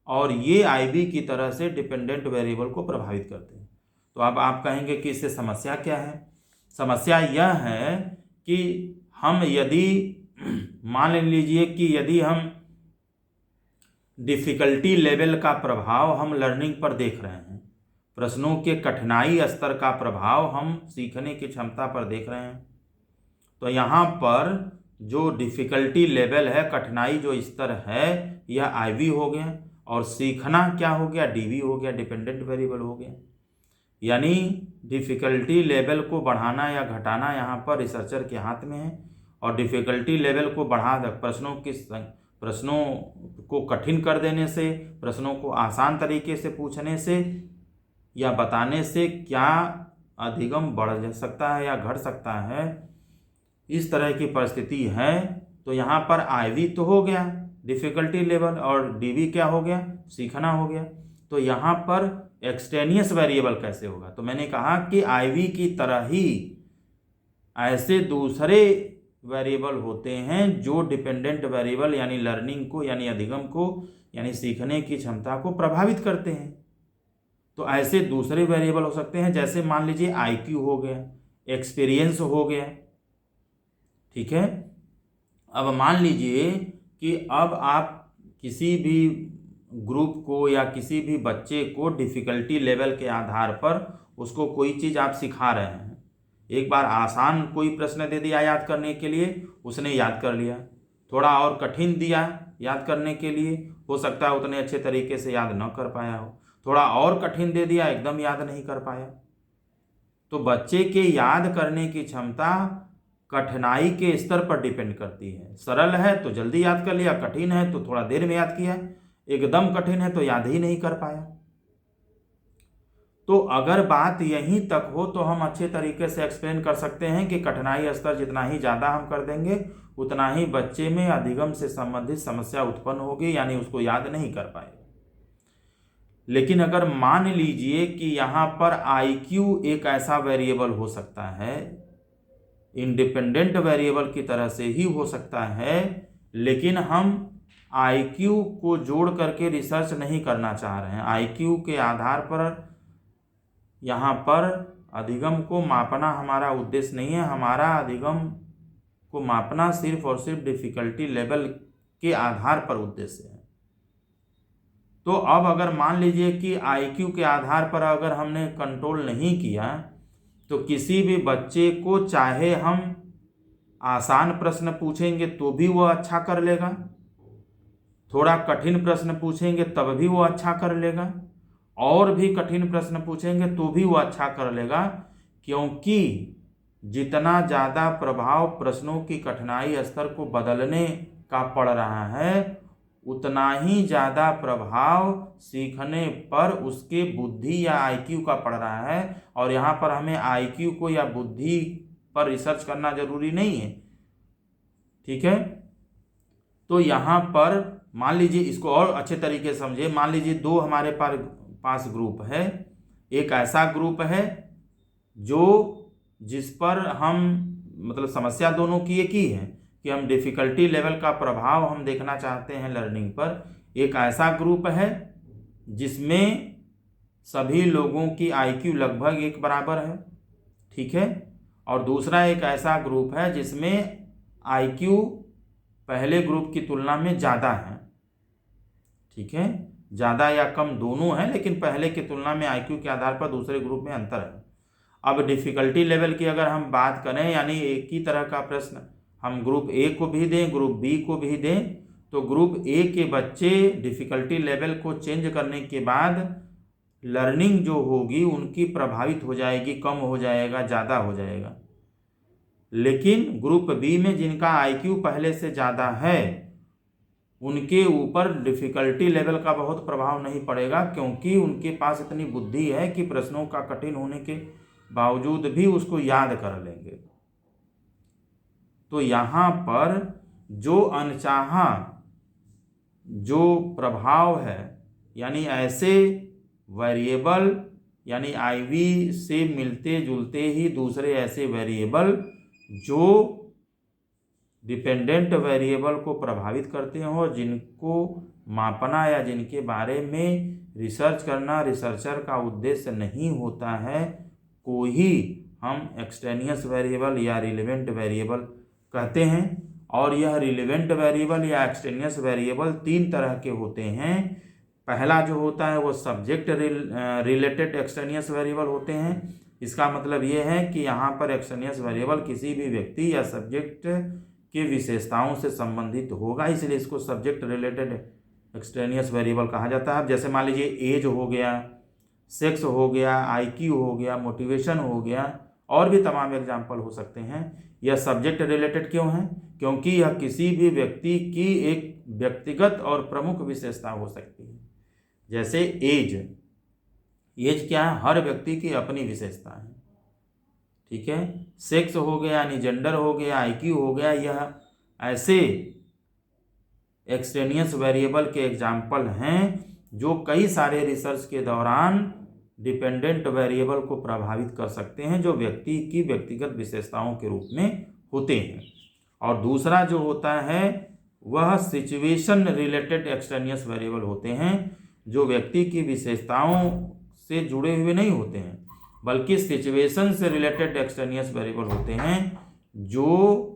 और ये आईवी की तरह से डिपेंडेंट वेरिएबल को प्रभावित करते हैं। तो अब आप कहेंगे कि इससे समस्या क्या है? समस्या यह है कि हम यदि मान लीजिए कि यदि हम डिफ़िकल्टी लेवल का प्रभाव हम लर्निंग पर देख रहे हैं, प्रश्नों के कठिनाई स्तर का प्रभाव हम सीखने की क्षमता पर देख रहे हैं, तो यहाँ पर जो डिफ़िकल्टी लेवल है, कठिनाई जो स्तर है, यह आईवी हो गया, और सीखना क्या हो गया? डीवी हो गया, डिपेंडेंट वेरिएबल हो गया। यानी डिफ़िकल्टी लेवल को बढ़ाना या घटाना यहाँ पर रिसर्चर के हाथ में है, और डिफ़िकल्टी लेवल को बढ़ा प्रश्नों को कठिन कर देने से, प्रश्नों को आसान तरीके से पूछने से या बताने से क्या अधिगम बढ़ सकता है या घट सकता है, इस तरह की परिस्थिति है। तो यहाँ पर आईवी तो हो गया डिफ़िकल्टी लेवल, और डीवी क्या हो गया? सीखना हो गया। तो यहाँ पर एक्सट्रेनियस वेरिएबल कैसे होगा? तो मैंने कहा कि आईवी की तरह ही ऐसे दूसरे वेरिएबल होते हैं जो डिपेंडेंट वेरिएबल यानी लर्निंग को, यानी अधिगम को, यानी सीखने की क्षमता को प्रभावित करते हैं। तो ऐसे दूसरे वेरिएबल हो सकते हैं, जैसे मान लीजिए आईक्यू हो गया, एक्सपीरियंस हो गया, ठीक है। अब मान लीजिए कि अब आप किसी भी ग्रुप को या किसी भी बच्चे को डिफ़िकल्टी लेवल के आधार पर उसको कोई चीज़ आप सिखा रहे हैं। एक बार आसान कोई प्रश्न दे दिया याद करने के लिए, उसने याद कर लिया। थोड़ा और कठिन दिया याद करने के लिए, हो सकता है उतने अच्छे तरीके से याद न कर पाया हो। थोड़ा और कठिन दे दिया, एकदम याद नहीं कर पाया। तो बच्चे के याद करने की क्षमता कठिनाई के स्तर पर डिपेंड करती है। सरल है तो जल्दी याद कर लिया, कठिन है तो थोड़ा देर में याद किया, एकदम कठिन है तो याद ही नहीं कर पाया। तो अगर बात यहीं तक हो तो हम अच्छे तरीके से एक्सप्लेन कर सकते हैं कि कठिनाई स्तर जितना ही ज़्यादा हम कर देंगे उतना ही बच्चे में अधिगम से संबंधित समस्या उत्पन्न होगी, यानी उसको याद नहीं कर पाएगा। लेकिन अगर मान लीजिए कि यहाँ पर आईक्यू एक ऐसा वेरिएबल हो सकता है, इंडिपेंडेंट वेरिएबल की तरह से ही हो सकता है, लेकिन हम आईक्यू को जोड़ करके रिसर्च नहीं करना चाह रहे हैं। आईक्यू के आधार पर यहाँ पर अधिगम को मापना हमारा उद्देश्य नहीं है। हमारा अधिगम को मापना सिर्फ और सिर्फ डिफ़िकल्टी लेवल के आधार पर उद्देश्य है। तो अब अगर मान लीजिए कि आईक्यू के आधार पर अगर हमने कंट्रोल नहीं किया तो किसी भी बच्चे को चाहे हम आसान प्रश्न पूछेंगे तो भी वो अच्छा कर लेगा, थोड़ा कठिन प्रश्न पूछेंगे तब भी वो अच्छा कर लेगा, और भी कठिन प्रश्न पूछेंगे तो भी वो अच्छा कर लेगा, क्योंकि जितना ज़्यादा प्रभाव प्रश्नों की कठिनाई स्तर को बदलने का पड़ रहा है उतना ही ज़्यादा प्रभाव सीखने पर उसके बुद्धि या आईक्यू का पड़ रहा है। और यहाँ पर हमें आईक्यू को या बुद्धि पर रिसर्च करना जरूरी नहीं है, ठीक है। तो यहाँ पर मान लीजिए, इसको और अच्छे तरीके से समझिए, मान लीजिए दो हमारे पास ग्रुप है। एक ऐसा ग्रुप है जिस पर हम मतलब समस्या दोनों की एक ही है कि हम डिफ़िकल्टी लेवल का प्रभाव हम देखना चाहते हैं लर्निंग पर। एक ऐसा ग्रुप है जिसमें सभी लोगों की आईक्यू लगभग एक बराबर है, ठीक है। और दूसरा एक ऐसा ग्रुप है जिसमें आईक्यू पहले ग्रुप की तुलना में ज़्यादा है, ठीक है। ज़्यादा या कम दोनों हैं, लेकिन पहले की तुलना में आईक्यू के आधार पर दूसरे ग्रुप में अंतर है। अब डिफ़िकल्टी लेवल की अगर हम बात करें, यानी एक ही तरह का प्रश्न हम ग्रुप ए को भी दें, ग्रुप बी को भी दें, तो ग्रुप ए के बच्चे डिफ़िकल्टी लेवल को चेंज करने के बाद लर्निंग जो होगी उनकी प्रभावित हो जाएगी, कम हो जाएगा, ज़्यादा हो जाएगा। लेकिन ग्रुप बी में जिनका आईक्यू पहले से ज़्यादा है उनके ऊपर डिफ़िकल्टी लेवल का बहुत प्रभाव नहीं पड़ेगा, क्योंकि उनके पास इतनी बुद्धि है कि प्रश्नों का कठिन होने के बावजूद भी उसको याद कर लेंगे। तो यहाँ पर जो अनचाहा जो प्रभाव है, यानी ऐसे वेरिएबल, यानी आईवी से मिलते जुलते ही दूसरे ऐसे वेरिएबल जो डिपेंडेंट वेरिएबल को प्रभावित करते हो, जिनको मापना या जिनके बारे में रिसर्च करना रिसर्चर का उद्देश्य नहीं होता है, को ही हम एक्सटेनियस वेरिएबल या रिलेवेंट वेरिएबल कहते हैं। और यह रिलेवेंट वेरिएबल या एक्सटेनियस वेरिएबल 3 तरह के होते हैं। पहला जो होता है वो सब्जेक्ट रिलेटेड एक्सटेनियस वेरिएबल होते हैं। इसका मतलब ये है कि यहाँ पर एक्सटेनियस वेरिएबल किसी भी व्यक्ति या सब्जेक्ट की विशेषताओं से संबंधित होगा, इसलिए इसको सब्जेक्ट रिलेटेड एक्सटेनियस वेरिएबल कहा जाता है। अब जैसे मान लीजिए एज हो गया, सेक्स हो गया, आईक्यू हो गया, मोटिवेशन हो गया, और भी तमाम एग्जाम्पल हो सकते हैं। यह सब्जेक्ट रिलेटेड क्यों है? क्योंकि यह किसी भी व्यक्ति की एक व्यक्तिगत और प्रमुख विशेषता हो सकती है। जैसे एज क्या है? हर व्यक्ति की अपनी विशेषता है, ठीक है। सेक्स हो गया यानी जेंडर हो गया, आईक्यू हो गया, यह ऐसे एक्सटेनियस वेरिएबल के एग्जाम्पल हैं जो कई सारे रिसर्च के दौरान डिपेंडेंट वेरिएबल को प्रभावित कर सकते हैं, जो व्यक्ति की व्यक्तिगत विशेषताओं के रूप में होते हैं। और दूसरा जो होता है वह सिचुएशन रिलेटेड एक्सटेनियस वेरिएबल होते हैं, जो व्यक्ति की विशेषताओं से जुड़े हुए नहीं होते हैं, बल्कि सिचुएशन से रिलेटेड एक्सटेनियस वेरिएबल होते हैं, जो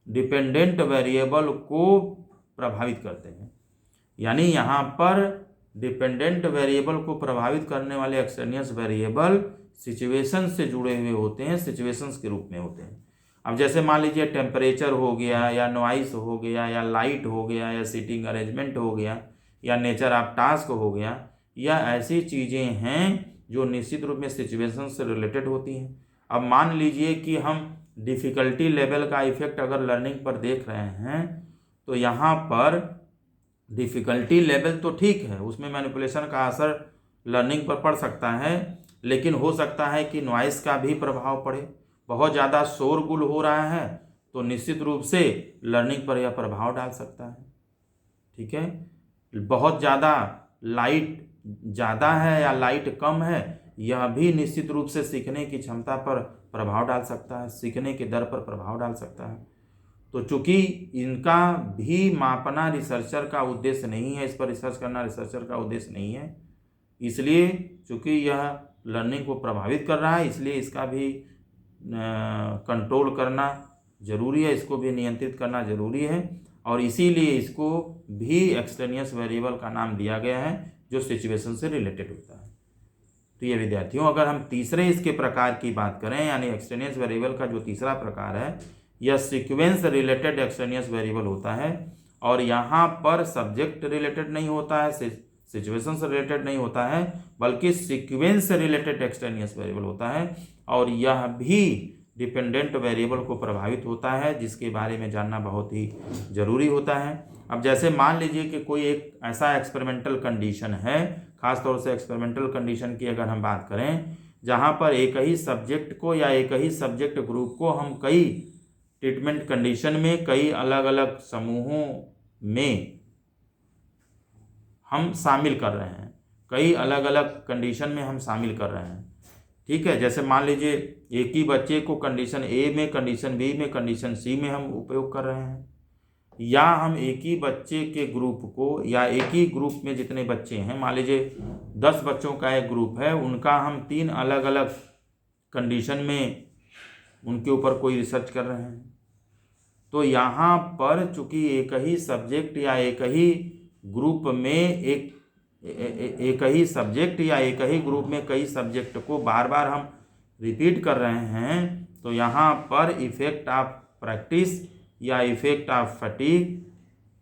डिपेंडेंट वेरिएबल को प्रभावित करते हैं। यानी यहाँ पर डिपेंडेंट वेरिएबल को प्रभावित करने वाले एक्सटेनियस वेरिएबल सिचुएशन से जुड़े हुए होते हैं, सिचुएशंस के रूप में होते हैं। अब जैसे मान लीजिए टेम्परेचर हो गया, या नॉइस हो गया, या लाइट हो गया, या सीटिंग अरेंजमेंट हो गया, या नेचर ऑफ टास्क हो गया, या ऐसी चीज़ें हैं जो निश्चित रूप में सिचुएशन से रिलेटेड होती हैं। अब मान लीजिए कि हम डिफ़िकल्टी लेवल का इफेक्ट अगर लर्निंग पर देख रहे हैं, तो यहाँ पर डिफ़िकल्टी लेवल तो ठीक है, उसमें मैनिपुलेशन का असर लर्निंग पर पड़ सकता है, लेकिन हो सकता है कि नॉइस का भी प्रभाव पड़े। बहुत ज़्यादा शोरगुल हो रहा है तो निश्चित रूप से लर्निंग पर यह प्रभाव डाल सकता है, ठीक है। बहुत ज़्यादा लाइट ज़्यादा है या लाइट कम है, यह भी निश्चित रूप से सीखने की क्षमता पर प्रभाव डाल सकता है, सीखने के दर पर प्रभाव डाल सकता है। तो चूंकि इनका भी मापना रिसर्चर का उद्देश्य नहीं है, इस पर रिसर्च करना रिसर्चर का उद्देश्य नहीं है, इसलिए चूंकि यह लर्निंग को प्रभावित कर रहा है, इसलिए इसका भी कंट्रोल करना ज़रूरी है, इसको भी नियंत्रित करना ज़रूरी है। और इसीलिए इसको भी एक्सटेनियस वेरिएबल का नाम दिया गया है, जो सिचुएशन से रिलेटेड होता है। तो ये विद्यार्थियों, अगर हम तीसरे इसके प्रकार की बात करें, यानी एक्सटेनियस वेरिएबल का जो तीसरा प्रकार है, यह सीक्वेंस रिलेटेड एक्सटेनियस वेरिएबल होता है। और यहाँ पर सब्जेक्ट रिलेटेड नहीं होता है, सिचुएशन से रिलेटेड नहीं होता है, बल्कि सीक्वेंस से रिलेटेड एक्सटेनियस वेरिएबल होता है। और यह भी डिपेंडेंट वेरिएबल को प्रभावित होता है, जिसके बारे में जानना बहुत ही ज़रूरी होता है। अब जैसे मान लीजिए कि कोई एक ऐसा एक्सपेरिमेंटल कंडीशन है, खासतौर से एक्सपेरिमेंटल कंडीशन की अगर हम बात करें, जहाँ पर एक ही सब्जेक्ट को या एक ही सब्जेक्ट ग्रुप को हम कई ट्रीटमेंट कंडीशन में कई अलग अलग समूहों में हम शामिल कर रहे हैं, कई अलग अलग कंडीशन में हम शामिल कर रहे हैं, ठीक है। जैसे मान लीजिए एक ही बच्चे को कंडीशन ए में, कंडीशन बी में, कंडीशन सी में हम उपयोग कर रहे हैं, या हम एक ही बच्चे के ग्रुप को, या एक ही ग्रुप में जितने बच्चे हैं, मान लीजिए 10 बच्चों का एक ग्रुप है, उनका हम 3 अलग अलग कंडीशन में उनके ऊपर कोई रिसर्च कर रहे हैं। तो यहाँ पर चूंकि एक ही सब्जेक्ट या एक ही ग्रुप में एक ही सब्जेक्ट या एक ही ग्रुप में कई सब्जेक्ट को बार बार हम रिपीट कर रहे हैं, तो यहाँ पर इफेक्ट ऑफ प्रैक्टिस या इफेक्ट ऑफ फटीग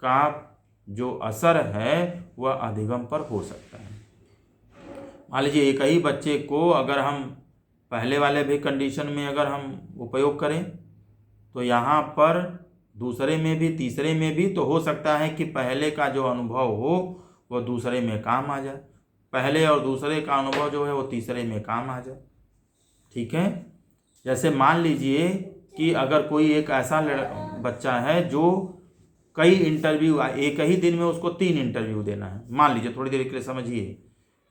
का जो असर है वह अधिगम पर हो सकता है। मान लीजिए एक ही बच्चे को अगर हम पहले वाले भी कंडीशन में अगर हम उपयोग करें तो यहाँ पर दूसरे में भी तीसरे में भी तो हो सकता है कि पहले का जो अनुभव हो वह दूसरे में काम आ जाए, पहले और दूसरे का अनुभव जो है वो तीसरे में काम आ जाए। ठीक है, जैसे मान लीजिए कि अगर कोई एक ऐसा बच्चा है जो कई इंटरव्यू, एक ही दिन में उसको 3 इंटरव्यू देना है, मान लीजिए, थोड़ी देर के लिए समझिए,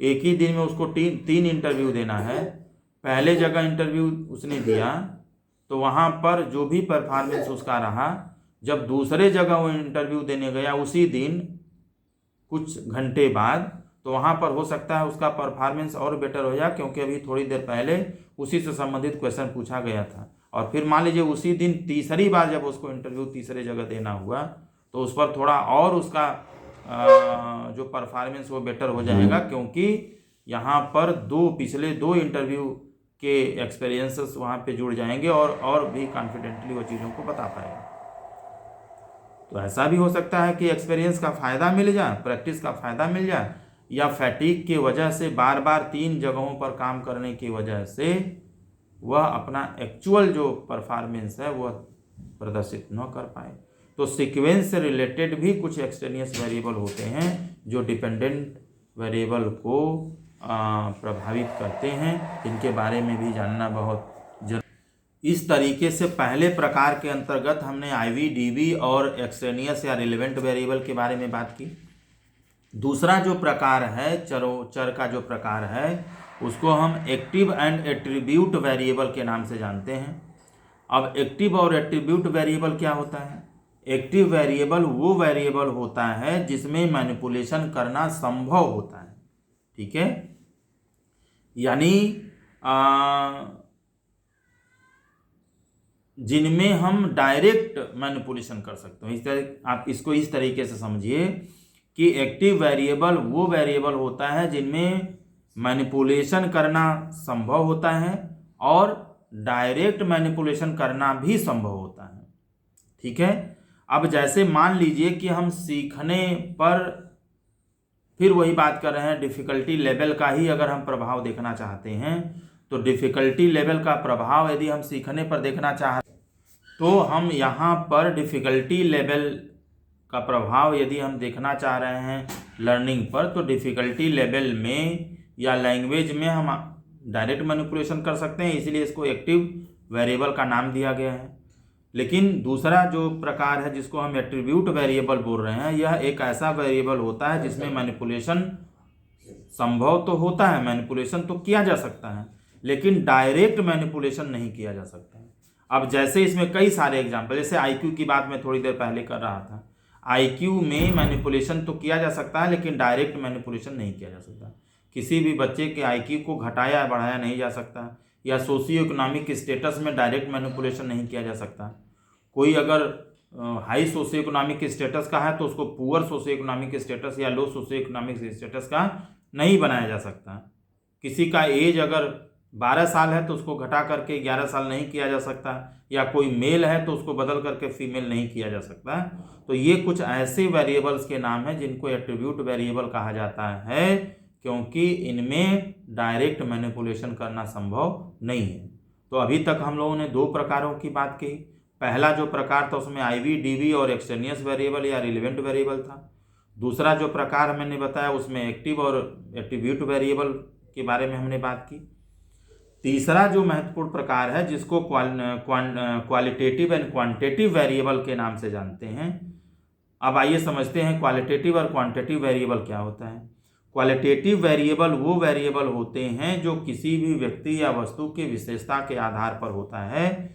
एक ही दिन में उसको 3 इंटरव्यू देना है। पहले जगह इंटरव्यू उसने दिया तो वहाँ पर जो भी परफॉर्मेंस उसका रहा, जब दूसरे जगह वो इंटरव्यू देने गया उसी दिन कुछ घंटे बाद, तो वहाँ पर हो सकता है उसका परफॉर्मेंस और बेटर हो जाए, क्योंकि अभी थोड़ी देर पहले उसी से संबंधित क्वेश्चन पूछा गया था। और फिर मान लीजिए उसी दिन तीसरी बार जब उसको इंटरव्यू तीसरे जगह देना हुआ तो उस पर थोड़ा और उसका जो परफॉर्मेंस वो बेटर हो जाएगा, क्योंकि यहाँ पर पिछले दो इंटरव्यू के एक्सपीरियंसेस वहाँ पे जुड़ जाएंगे और भी कॉन्फिडेंटली वो चीज़ों को बता पाएगा। तो ऐसा भी हो सकता है कि एक्सपीरियंस का फ़ायदा मिल जाए, प्रैक्टिस का फ़ायदा मिल जाए, या फैटिक की वजह से बार बार 3 जगहों पर काम करने की वजह से वह अपना एक्चुअल जो परफॉर्मेंस है वह प्रदर्शित न कर पाए। तो सीक्वेंस से रिलेटेड भी कुछ एक्सटेनियस वेरिएबल होते हैं जो डिपेंडेंट वेरिएबल को प्रभावित करते हैं, जिनके बारे में भी जानना बहुत जरूरी। इस तरीके से पहले प्रकार के अंतर्गत हमने आईवी, डीवी और एक्सटेनियस या रिलेवेंट वेरिएबल के बारे में बात की। दूसरा जो प्रकार है चर का जो प्रकार है उसको हम एक्टिव एंड एट्रीब्यूट वेरिएबल के नाम से जानते हैं। अब एक्टिव और एट्रीब्यूट वेरिएबल क्या होता है? एक्टिव वेरिएबल वो वेरिएबल होता है जिसमें मैनिपुलेशन करना संभव होता है। ठीक है, यानी जिनमें हम डायरेक्ट मैनिपुलेशन कर सकते हैं। इस तरह आप इसको इस तरीके से समझिए कि एक्टिव वेरिएबल वो वेरिएबल होता है जिनमें मैनिपुलेशन करना संभव होता है और डायरेक्ट मैनिपुलेशन करना भी संभव होता है। ठीक है, अब जैसे मान लीजिए कि हम सीखने पर, फिर वही बात कर रहे हैं, डिफ़िकल्टी लेवल का ही अगर हम प्रभाव देखना चाहते हैं तो डिफ़िकल्टी लेवल का प्रभाव यदि हम सीखने पर देखना चाहते तो हम यहाँ पर डिफ़िकल्टी लेवल का प्रभाव यदि हम देखना चाह रहे हैं लर्निंग पर, तो डिफ़िकल्टी लेवल में या लैंग्वेज में हम डायरेक्ट मैनिपुलेशन कर सकते हैं, इसलिए इसको एक्टिव वेरिएबल का नाम दिया गया है। लेकिन दूसरा जो प्रकार है जिसको हम एट्रीब्यूट वेरिएबल बोल रहे हैं, यह एक ऐसा वेरिएबल होता है जिसमें मैनिपुलेशन संभव तो होता है, मैनिपुलेशन तो किया जा सकता है, लेकिन डायरेक्ट मैनिपुलेशन नहीं किया जा सकता है। अब जैसे इसमें कई सारे एग्जाम्पल, जैसे आईक्यू की बात मैं थोड़ी देर पहले कर रहा था, आईक्यू में मैनिपुलेशन तो किया जा सकता है लेकिन डायरेक्ट मैनिपुलेशन नहीं किया जा सकता। किसी भी बच्चे के आईक्यू को घटाया बढ़ाया नहीं जा सकता, या सोशियो इकोनॉमिक स्टेटस में डायरेक्ट मैनिपुलेशन नहीं किया जा सकता। कोई अगर हाई सोशियो इकोनॉमिक स्टेटस का है तो उसको पुअर सोशियो इकोनॉमिक स्टेटस या लो सोशियो इकोनॉमिक स्टेटस का नहीं बनाया जा सकता। किसी का एज अगर 12 साल है तो उसको घटा करके 11 साल नहीं किया जा सकता, या कोई मेल है तो उसको बदल करके फीमेल नहीं किया जा सकता। तो ये कुछ ऐसे वेरिएबल्स के नाम हैं जिनको एट्रीब्यूट वेरिएबल कहा जाता है, क्योंकि इनमें डायरेक्ट मैनिपुलेशन करना संभव नहीं है। तो अभी तक हम लोगों ने 2 प्रकारों की बात की। पहला जो प्रकार था उसमें आईवी, डीवी और एक्सटेनियस वेरिएबल या रिलेवेंट वेरिएबल था। दूसरा जो प्रकार मैंने बताया उसमें एक्टिव और एट्रीब्यूट वेरिएबल के बारे में हमने बात की। तीसरा जो महत्वपूर्ण प्रकार है जिसको क्वालिटेटिव एंड क्वांटिटेटिव वेरिएबल के नाम से जानते हैं। अब आइए समझते हैं क्वालिटेटिव और क्वांटिटेटिव वेरिएबल क्या होता है। क्वालिटेटिव वेरिएबल वो वेरिएबल होते हैं जो किसी भी व्यक्ति या वस्तु की विशेषता के आधार पर होता है,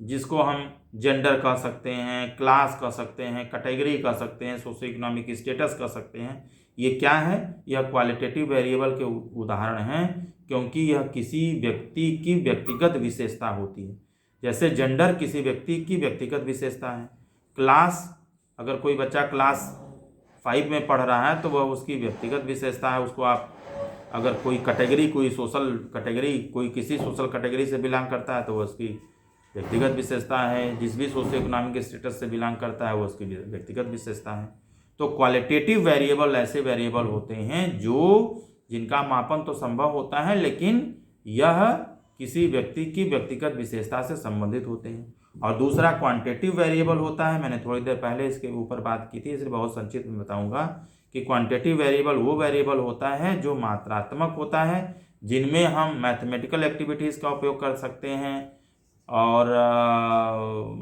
जिसको हम जेंडर कह सकते हैं, क्लास कह सकते हैं, कैटेगरी कह सकते हैं, सोशियो इकोनॉमिक स्टेटस कह सकते हैं। ये क्या है? यह क्वालिटेटिव वेरिएबल के उदाहरण हैं, क्योंकि यह किसी व्यक्ति की व्यक्तिगत विशेषता होती है। जैसे जेंडर किसी व्यक्ति की व्यक्तिगत विशेषता है, क्लास अगर कोई बच्चा क्लास 5 में पढ़ रहा है तो वह उसकी व्यक्तिगत विशेषता है। उसको आप अगर कोई कैटेगरी, कोई सोशल कैटेगरी, कोई किसी सोशल कैटेगरी से बिलोंग करता है तो वह उसकी व्यक्तिगत विशेषता है, जिस भी सोशियो इकोनॉमिक स्टेटस से बिलोंग करता है वो उसकी व्यक्तिगत विशेषता है। तो क्वालिटेटिव वेरिएबल ऐसे वेरिएबल होते हैं जिनका मापन तो संभव होता है, लेकिन यह किसी व्यक्ति की व्यक्तिगत विशेषता से संबंधित होते हैं। और दूसरा क्वांटिटेटिव वेरिएबल होता है, मैंने थोड़ी देर पहले इसके ऊपर बात की थी, इसलिए बहुत संक्षिप्त में बताऊंगा कि क्वांटिटेटिव वेरिएबल वो वेरिएबल होता है जो मात्रात्मक होता है, जिनमें हम मैथमेटिकल एक्टिविटीज़ का उपयोग कर सकते हैं और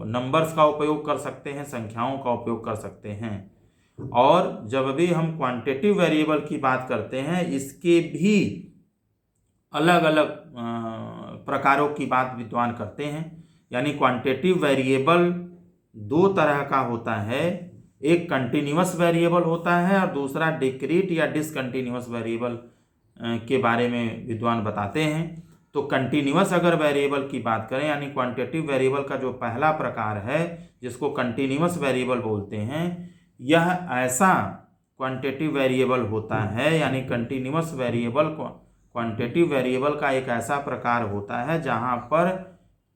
नंबर्स का उपयोग कर सकते हैं, संख्याओं का उपयोग कर सकते हैं। और जब भी हम क्वांटिटेटिव वेरिएबल की बात करते हैं, इसके भी अलग अलग प्रकारों की बात विद्वान करते हैं। यानी क्वांटिटेटिव वेरिएबल दो तरह का होता है, एक कंटिन्यूअस वेरिएबल होता है और दूसरा डिक्रीट या डिसकंटिन्यूअस वेरिएबल के बारे में विद्वान बताते हैं। तो कंटिन्यूअस अगर वेरिएबल की बात करें, यानी क्वांटिटेटिव वेरिएबल का जो पहला प्रकार है जिसको कंटिन्यूअस वेरिएबल बोलते हैं, यह ऐसा क्वांटिटेटिव वेरिएबल होता है, यानी कंटिन्यूअस वेरिएबल क्वांटिटेटिव वेरिएबल का एक ऐसा प्रकार होता है जहां पर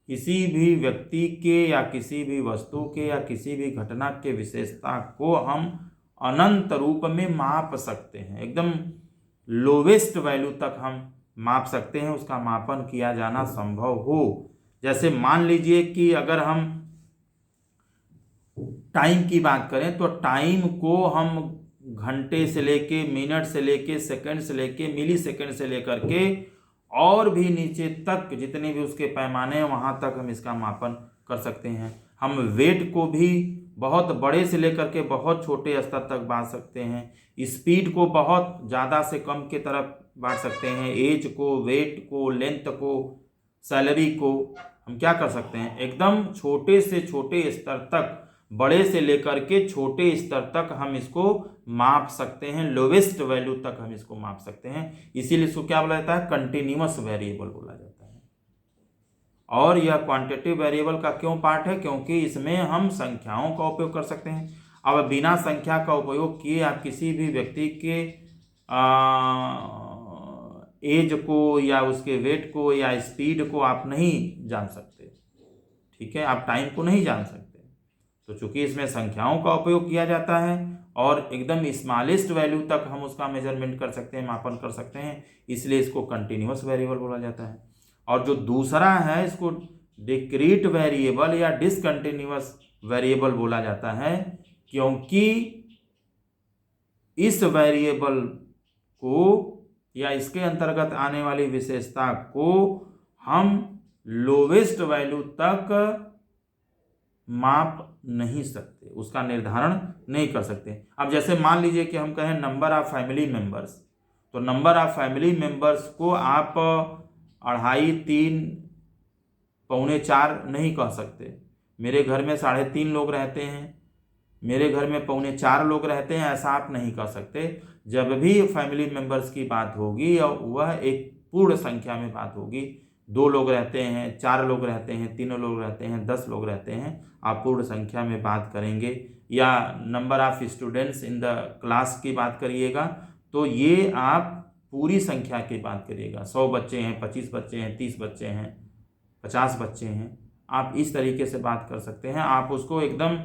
किसी भी व्यक्ति के या किसी भी वस्तु के या किसी भी घटना के विशेषता को हम अनंत रूप में माप सकते हैं, एकदम लोवेस्ट वैल्यू तक हम माप सकते हैं, उसका मापन किया जाना संभव हो। जैसे मान लीजिए कि अगर हम टाइम की बात करें तो टाइम को हम घंटे से लेके, मिनट से लेके, सेकंड से लेके, मिली सेकंड से लेकर के और भी नीचे तक जितने भी उसके पैमाने हैं वहाँ तक हम इसका मापन कर सकते हैं। हम वेट को भी बहुत बड़े से लेकर के बहुत छोटे स्तर तक बांट सकते हैं, स्पीड को बहुत ज़्यादा से कम के तरफ बांट सकते हैं, एज को, वेट को, लेंथ को, सैलरी को हम क्या कर सकते हैं, एकदम छोटे से छोटे स्तर तक, बड़े से लेकर के छोटे स्तर तक हम इसको माप सकते हैं, लोवेस्ट वैल्यू तक हम इसको माप सकते हैं। इसीलिए इसको क्या बोला जाता है, कंटिन्यूअस वेरिएबल बोला जाता है। और यह क्वांटिटेटिव वेरिएबल का क्यों पार्ट है, क्योंकि इसमें हम संख्याओं का उपयोग कर सकते हैं। अब बिना संख्या का उपयोग किए आप किसी भी व्यक्ति के एज को या उसके वेट को या स्पीड को आप नहीं जान सकते, ठीक है, आप टाइम को नहीं जान सकते। तो चूंकि इसमें संख्याओं का उपयोग किया जाता है और एकदम स्मॉलेस्ट वैल्यू तक हम उसका मेजरमेंट कर सकते हैं, मापन कर सकते हैं, इसलिए इसको कंटिन्यूअस वेरिएबल बोला जाता है। और जो दूसरा है इसको डिक्रीट वेरिएबल या डिसकंटिन्यूअस वेरिएबल बोला जाता है, क्योंकि इस वेरिएबल को या इसके अंतर्गत आने वाली विशेषता को हम लोवेस्ट वैल्यू तक माप नहीं सकते, उसका निर्धारण नहीं कर सकते। अब जैसे मान लीजिए कि हम कहें नंबर ऑफ फैमिली मेंबर्स, तो नंबर ऑफ फैमिली मेंबर्स को आप 2.5, 3, 3.25 नहीं कह सकते। मेरे घर में 3.5 लोग रहते हैं, मेरे घर में 3.25 लोग रहते हैं, ऐसा आप नहीं कह सकते। जब भी फैमिली मेंबर्स की बात होगी और वह एक पूर्ण संख्या में बात होगी, 2 लोग रहते हैं, 4 लोग रहते हैं, 3 लोग रहते हैं, 10 लोग रहते हैं, आप पूर्ण संख्या में बात करेंगे। या number of students in the class की बात करिएगा तो ये आप पूरी संख्या की बात करिएगा, 100 बच्चे हैं, 25 बच्चे हैं, 30 बच्चे हैं, 50 बच्चे हैं, आप इस तरीके से बात कर सकते हैं। आप उसको एकदम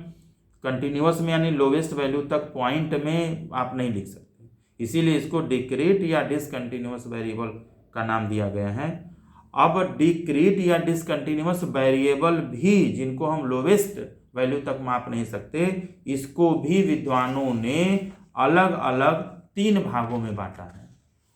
कंटिन्यूअस में यानी लोवेस्ट वैल्यू तक पॉइंट में आप नहीं लिख सकते, इसीलिए इसको डिक्रीट या डिसकंटिन्यूअस वेरिएबल का नाम दिया गया है। अब डिक्रीट या डिसकंटिन्यूअस वेरिएबल भी जिनको हम लोवेस्ट वैल्यू तक माप नहीं सकते, इसको भी विद्वानों ने अलग अलग 3 भागों में बांटा है।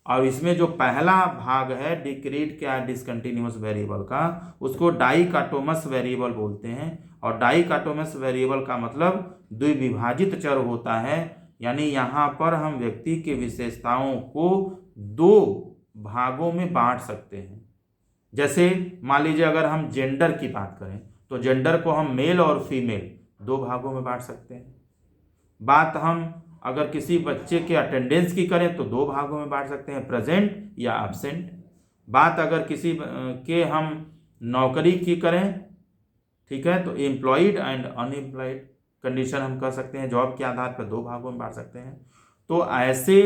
और इसमें जो पहला भाग है डिक्रीट या डिसकंटिन्यूअस वेरिएबल का, उसको डाइकोटोमस वेरिएबल बोलते हैं। और डाइकोटोमस वेरिएबल का मतलब द्विविभाजित चर होता है, यानी यहाँ पर हम व्यक्ति के विशेषताओं को 2 भागों में बांट सकते हैं। जैसे मान लीजिए अगर हम जेंडर की बात करें तो जेंडर को हम मेल और फीमेल 2 भागों में बांट सकते हैं। बात हम अगर किसी बच्चे के अटेंडेंस की करें तो 2 भागों में बांट सकते हैं, प्रेजेंट या एब्सेंट। बात अगर किसी के हम नौकरी की करें, ठीक है, तो एम्प्लॉयड एंड अनएम्प्लॉयड कंडीशन हम कह सकते हैं, जॉब के आधार पर 2 भागों में बांट सकते हैं। तो ऐसे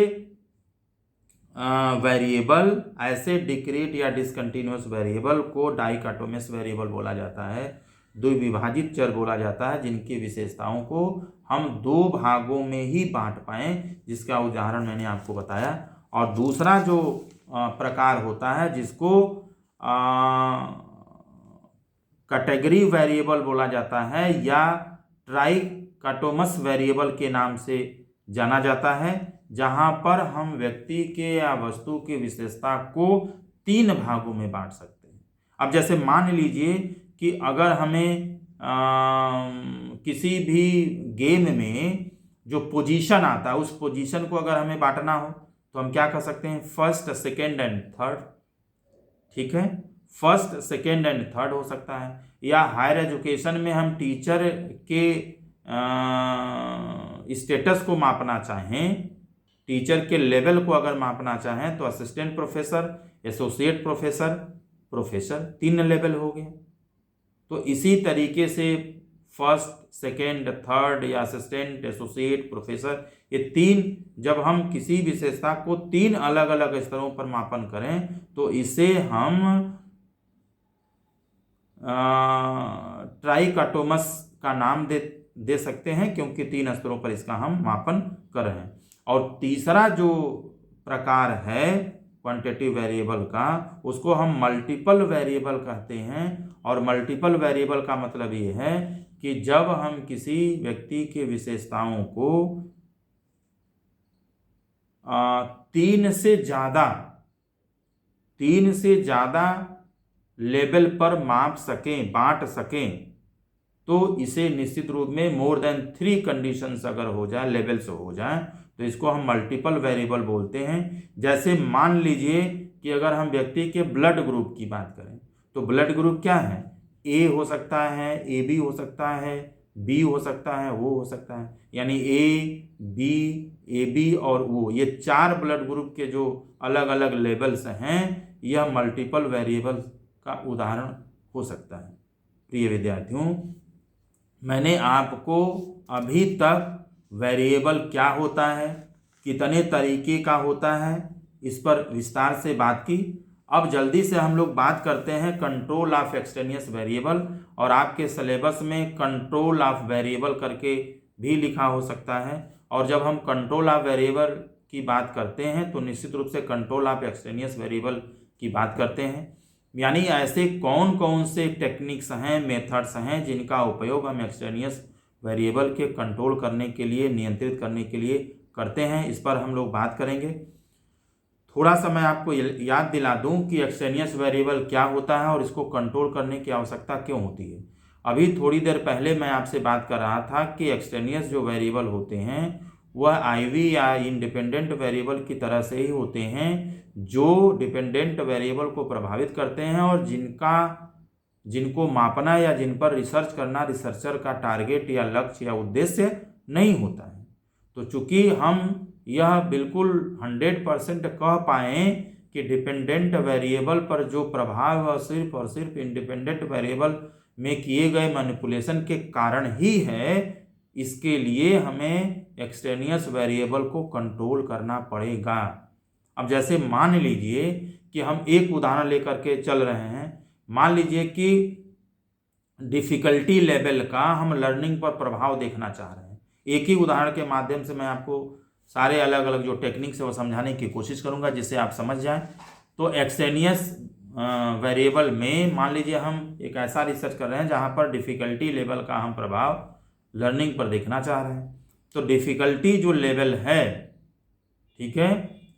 वेरिएबल, ऐसे डिक्रीट या डिसकंटिन्यूअस वेरिएबल को डाइकोटोमस वेरिएबल बोला जाता है, द्विविभाजित चर बोला जाता है, जिनकी विशेषताओं को हम दो भागों में ही बांट पाएँ, जिसका उदाहरण मैंने आपको बताया। और दूसरा जो प्रकार होता है जिसको कैटेगरी वेरिएबल बोला जाता है या ट्राइकोटोमस वेरिएबल के नाम से जाना जाता है, जहां पर हम व्यक्ति के या वस्तु की विशेषता को तीन भागों में बांट सकते हैं। अब जैसे मान लीजिए कि अगर हमें किसी भी गेम में जो पोजीशन आता है उस पोजीशन को अगर हमें बांटना हो तो हम क्या कर सकते हैं, फर्स्ट, सेकेंड एंड थर्ड। ठीक है, फर्स्ट, सेकेंड एंड थर्ड हो सकता है। या हायर एजुकेशन में हम टीचर के स्टेटस को मापना चाहें, टीचर के लेवल को अगर मापना चाहें तो assistant professor, associate professor, professor, तीन लेवल हो गए। तो इसी तरीके से फर्स्ट, सेकेंड, थर्ड या असिस्टेंट, एसोसिएट, प्रोफेसर, ये तीन, जब हम किसी विशेषता को तीन अलग अलग स्तरों पर मापन करें तो इसे हम ट्राइकोटोमस का नाम दे सकते हैं, क्योंकि तीन स्तरों पर इसका हम मापन कर रहे हैं। और तीसरा जो प्रकार है क्वांटिटेटिव वेरिएबल का, उसको हम मल्टीपल वेरिएबल कहते हैं। और मल्टीपल वेरिएबल का मतलब ये है कि जब हम किसी व्यक्ति के विशेषताओं को तीन से ज़्यादा लेवल पर माप सकें, बांट सकें, तो इसे निश्चित रूप में मोर देन 3 कंडीशंस अगर हो जाए, लेवल्स हो जाए, तो इसको हम मल्टीपल वेरिएबल बोलते हैं। जैसे मान लीजिए कि अगर हम व्यक्ति के ब्लड ग्रुप की बात करें तो ब्लड ग्रुप क्या है, ए हो सकता है, ए बी हो सकता है, बी हो सकता है, वो हो सकता है। यानी ए बी और वो, ये 4 ब्लड ग्रुप के जो अलग अलग लेवल्स हैं, यह मल्टीपल वेरिएबल का उदाहरण हो सकता है। प्रिय विद्यार्थियों, मैंने आपको अभी तक वेरिएबल क्या होता है, कितने तरीके का होता है, इस पर विस्तार से बात की। अब जल्दी से हम लोग बात करते हैं कंट्रोल ऑफ एक्सटेनियस वेरिएबल। और आपके सिलेबस में कंट्रोल ऑफ वेरिएबल करके भी लिखा हो सकता है। और जब हम कंट्रोल ऑफ वेरिएबल की बात करते हैं तो निश्चित रूप से कंट्रोल ऑफ एक्सटेनियस वेरिएबल की बात करते हैं। यानी ऐसे कौन कौन से टेक्निक्स हैं, मेथड्स हैं, जिनका उपयोग हम एक्सटेनियस वेरिएबल के कंट्रोल करने के लिए, नियंत्रित करने के लिए करते हैं, इस पर हम लोग बात करेंगे। थोड़ा सा मैं आपको याद दिला दूं कि एक्सटेनियस वेरिएबल क्या होता है और इसको कंट्रोल करने की आवश्यकता क्यों होती है। अभी थोड़ी देर पहले मैं आपसे बात कर रहा था कि एक्सटेनियस जो वेरिएबल होते हैं वह आईवी या इंडिपेंडेंट वेरिएबल की तरह से ही होते हैं, जो डिपेंडेंट वेरिएबल को प्रभावित करते हैं और जिनको मापना या जिन पर रिसर्च करना रिसर्चर का टारगेट या लक्ष्य या उद्देश्य नहीं होता है। तो चूंकि हम यह बिल्कुल 100% कह पाएँ कि डिपेंडेंट वेरिएबल पर जो प्रभाव है सिर्फ और सिर्फ इंडिपेंडेंट वेरिएबल में किए गए मैनिपुलेशन के कारण ही है, इसके लिए हमें एक्सटेनियस वेरिएबल को कंट्रोल करना पड़ेगा। अब जैसे मान लीजिए कि हम एक उदाहरण लेकर के चल रहे हैं। मान लीजिए कि डिफ़िकल्टी लेवल का हम लर्निंग पर प्रभाव देखना चाह रहे हैं। एक ही उदाहरण के माध्यम से मैं आपको सारे अलग अलग जो टेक्निक्स है वो समझाने की कोशिश करूंगा, जिससे आप समझ जाएं। तो एक्सटेनियस वेरिएबल में मान लीजिए हम एक ऐसा रिसर्च कर रहे हैं जहां पर डिफ़िकल्टी लेवल का हम प्रभाव लर्निंग पर देखना चाह रहे हैं। तो डिफ़िकल्टी जो लेवल है, ठीक है,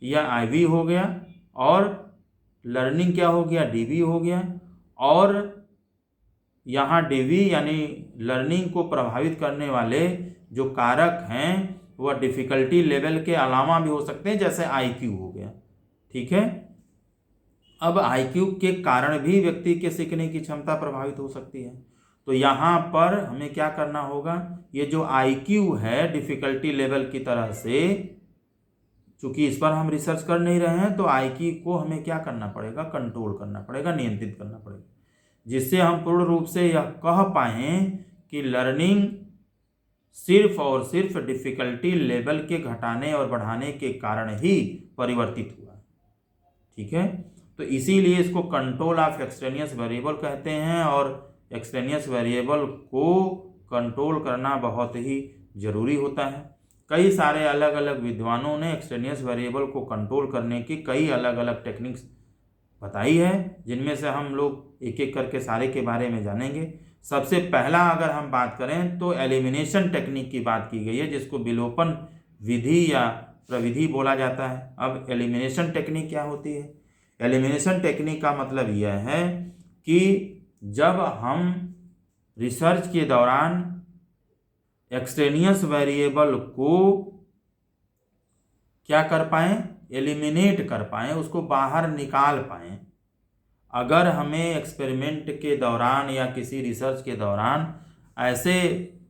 यह आईवी हो गया और लर्निंग क्या हो गया, डीवी हो गया। और यहाँ डीवी यानी लर्निंग को प्रभावित करने वाले जो कारक हैं वह डिफ़िकल्टी लेवल के अलावा भी हो सकते हैं, जैसे आईक्यू हो गया। ठीक है, अब आईक्यू के कारण भी व्यक्ति के सीखने की क्षमता प्रभावित हो सकती है। तो यहाँ पर हमें क्या करना होगा, ये जो आईक्यू है डिफ़िकल्टी लेवल की तरह से, चूंकि इस पर हम रिसर्च कर नहीं रहे हैं, तो आईक्यू को हमें क्या करना पड़ेगा, कंट्रोल करना पड़ेगा, नियंत्रित करना पड़ेगा, जिससे हम पूर्ण रूप से यह कह पाएँ कि लर्निंग सिर्फ और सिर्फ डिफ़िकल्टी लेवल के घटाने और बढ़ाने के कारण ही परिवर्तित हुआ। ठीक है, तो इसीलिए इसको कंट्रोल ऑफ एक्सट्रेनियस वेरिएबल कहते हैं, और एक्सट्रेनियस वेरिएबल को कंट्रोल करना बहुत ही ज़रूरी होता है। कई सारे अलग अलग विद्वानों ने एक्सट्रेनियस वेरिएबल को कंट्रोल करने की कई अलग अलग टेक्निक्स बताई है, जिनमें से हम लोग एक एक करके सारे के बारे में जानेंगे। सबसे पहला अगर हम बात करें तो एलिमिनेशन टेक्निक की बात की गई है, जिसको विलोपन विधि या प्रविधि बोला जाता है। अब एलिमिनेशन टेक्निक क्या होती है? एलिमिनेशन टेक्निक का मतलब यह है कि जब हम रिसर्च के दौरान एक्सट्रेनियस वेरिएबल को क्या कर पाएँ, एलिमिनेट कर पाएँ, उसको बाहर निकाल पाएँ। अगर हमें एक्सपेरिमेंट के दौरान या किसी रिसर्च के दौरान ऐसे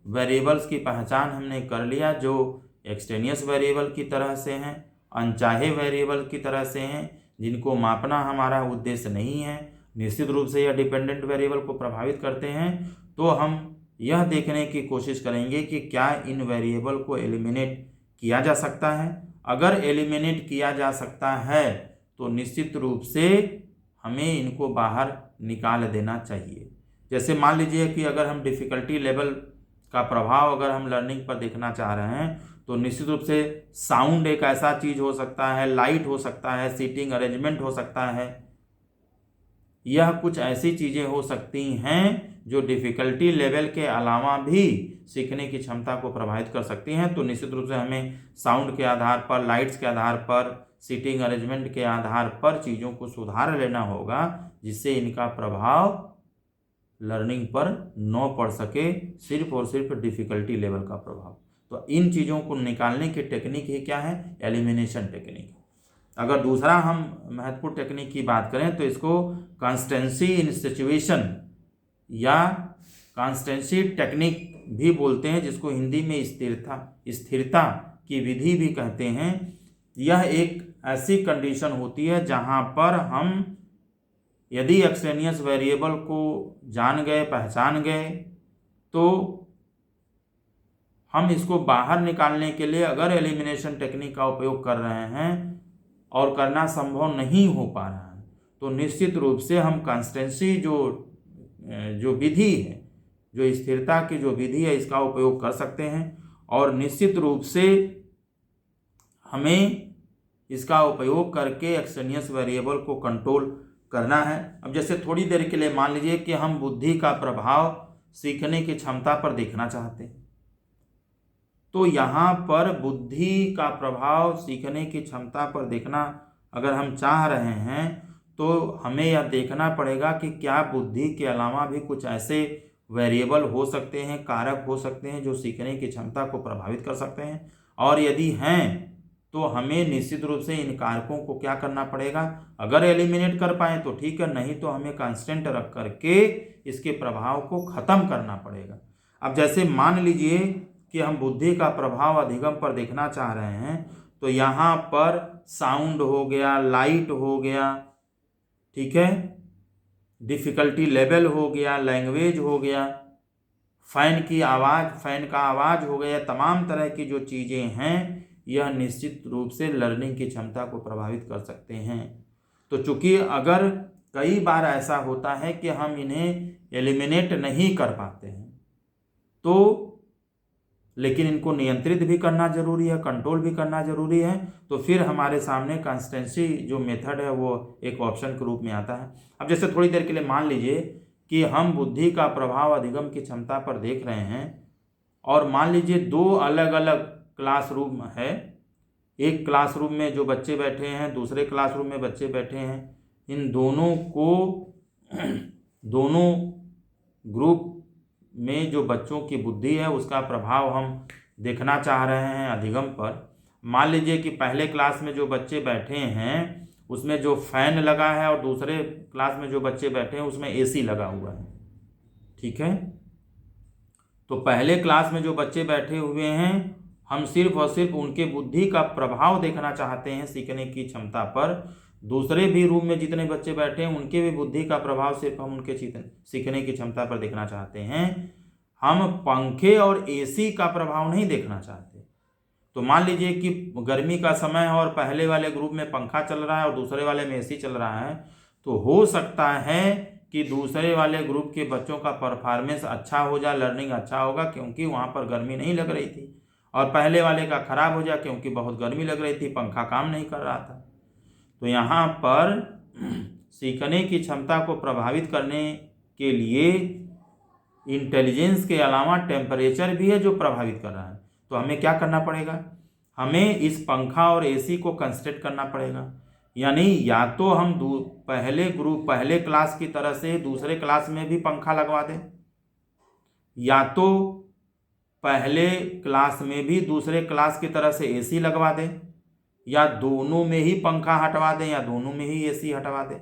वेरिएबल्स की पहचान हमने कर लिया जो एक्सट्रेनियस वेरिएबल की तरह से हैं, अनचाहे वेरिएबल की तरह से हैं, जिनको मापना हमारा उद्देश्य नहीं है, निश्चित रूप से यह डिपेंडेंट वेरिएबल को प्रभावित करते हैं, तो हम यह देखने की कोशिश करेंगे कि क्या इन वेरिएबल को एलिमिनेट किया जा सकता है। अगर एलिमिनेट किया जा सकता है तो निश्चित रूप से हमें इनको बाहर निकाल देना चाहिए। जैसे मान लीजिए कि अगर हम डिफ़िकल्टी लेवल का प्रभाव अगर हम लर्निंग पर देखना चाह रहे हैं तो निश्चित रूप से साउंड एक ऐसा चीज़ हो सकता है, लाइट हो सकता है, सीटिंग अरेंजमेंट हो सकता है, यह कुछ ऐसी चीज़ें हो सकती हैं जो डिफ़िकल्टी लेवल के अलावा भी सीखने की क्षमता को प्रभावित कर सकती हैं। तो निश्चित रूप से हमें साउंड के आधार पर, लाइट्स के आधार पर, सीटिंग अरेंजमेंट के आधार पर चीज़ों को सुधार लेना होगा, जिससे इनका प्रभाव लर्निंग पर न पड़ सके, सिर्फ और सिर्फ डिफ़िकल्टी लेवल का प्रभाव। तो इन चीज़ों को निकालने की टेक्निक ही क्या है? Elimination technique. अगर दूसरा हम महत्वपूर्ण टेक्निक की बात करें तो इसको कंस्टेंसी इन सिचुएशन या कंस्टेंसी टेक्निक भी बोलते हैं, जिसको हिंदी में स्थिरता की विधि भी कहते हैं। यह एक ऐसी कंडीशन होती है जहां पर हम यदि एक्सट्रेनियस वेरिएबल को जान गए, पहचान गए, तो हम इसको बाहर निकालने के लिए अगर एलिमिनेशन टेक्निक का उपयोग कर रहे हैं और करना संभव नहीं हो पा रहा है, तो निश्चित रूप से हम कंस्टेंसी जो विधि है, जो स्थिरता की जो विधि है, इसका उपयोग कर सकते हैं। और निश्चित रूप से हमें इसका उपयोग करके एक्सट्रेनियस वेरिएबल को कंट्रोल करना है। अब जैसे थोड़ी देर के लिए मान लीजिए कि हम बुद्धि का प्रभाव सीखने की क्षमता पर देखना चाहते हैं, तो यहाँ पर बुद्धि का प्रभाव सीखने की क्षमता पर देखना अगर हम चाह रहे हैं तो हमें यह देखना पड़ेगा कि क्या बुद्धि के अलावा भी कुछ ऐसे वेरिएबल हो सकते हैं, कारक हो सकते हैं जो सीखने की क्षमता को प्रभावित कर सकते हैं, और यदि हैं तो हमें निश्चित रूप से इन कारकों को क्या करना पड़ेगा। अगर एलिमिनेट कर पाएँ तो ठीक है, नहीं तो हमें कांस्टेंट रख करके इसके प्रभाव को ख़त्म करना पड़ेगा। अब जैसे मान लीजिए कि हम बुद्धि का प्रभाव अधिगम पर देखना चाह रहे हैं, तो यहाँ पर साउंड हो गया, लाइट हो गया, ठीक है, डिफ़िकल्टी लेवल हो गया, लैंग्वेज हो गया, फ़ैन का आवाज़ हो गया, तमाम तरह की जो चीज़ें हैं यह निश्चित रूप से लर्निंग की क्षमता को प्रभावित कर सकते हैं। तो चूँकि अगर कई बार ऐसा होता है कि हम इन्हें एलिमिनेट नहीं कर पाते हैं, तो लेकिन इनको नियंत्रित भी करना जरूरी है, कंट्रोल भी करना जरूरी है, तो फिर हमारे सामने कंस्टेंसी जो मेथड है वो एक ऑप्शन के रूप में आता है। अब जैसे थोड़ी देर के लिए मान लीजिए कि हम बुद्धि का प्रभाव अधिगम की क्षमता पर देख रहे हैं, और मान लीजिए दो अलग अलग क्लासरूम है, एक क्लासरूम में जो बच्चे बैठे हैं, दूसरे क्लासरूम में बच्चे बैठे हैं, इन दोनों ग्रुप में जो बच्चों की बुद्धि है उसका प्रभाव हम देखना चाह रहे हैं अधिगम पर। मान लीजिए कि पहले क्लास में जो बच्चे बैठे हैं उसमें जो फ़ैन लगा है, और दूसरे क्लास में जो बच्चे बैठे हैं उसमें एसी लगा हुआ है, ठीक है। तो पहले क्लास में जो बच्चे बैठे हुए हैं, हम सिर्फ और सिर्फ उनके बुद्धि का प्रभाव देखना चाहते हैं सीखने की क्षमता पर। दूसरे भी रूम में जितने बच्चे बैठे हैं उनके भी बुद्धि का प्रभाव सिर्फ हम उनके सीखने की क्षमता पर देखना चाहते हैं। हम पंखे और एसी का प्रभाव नहीं देखना चाहते। तो मान लीजिए कि गर्मी का समय है और पहले वाले ग्रुप में पंखा चल रहा है और दूसरे वाले में एसी चल रहा है, तो हो सकता है कि दूसरे वाले ग्रुप के बच्चों का परफॉर्मेंस अच्छा हो जाए, लर्निंग अच्छा होगा क्योंकि वहाँ पर गर्मी नहीं लग रही थी, और पहले वाले का खराब हो जाए क्योंकि बहुत गर्मी लग रही थी, पंखा काम नहीं कर रहा था। तो यहाँ पर सीखने की क्षमता को प्रभावित करने के लिए इंटेलिजेंस के अलावा टेम्परेचर भी है जो प्रभावित कर रहा है। तो हमें क्या करना पड़ेगा, हमें इस पंखा और एसी को कंस्ट्रक्ट करना पड़ेगा। यानी या तो हम पहले क्लास की तरह से दूसरे क्लास में भी पंखा लगवा दें, या तो पहले क्लास में भी दूसरे क्लास की तरह से एसी लगवा दें, या दोनों में ही पंखा हटवा दें या दोनों में ही एसी हटवा दें।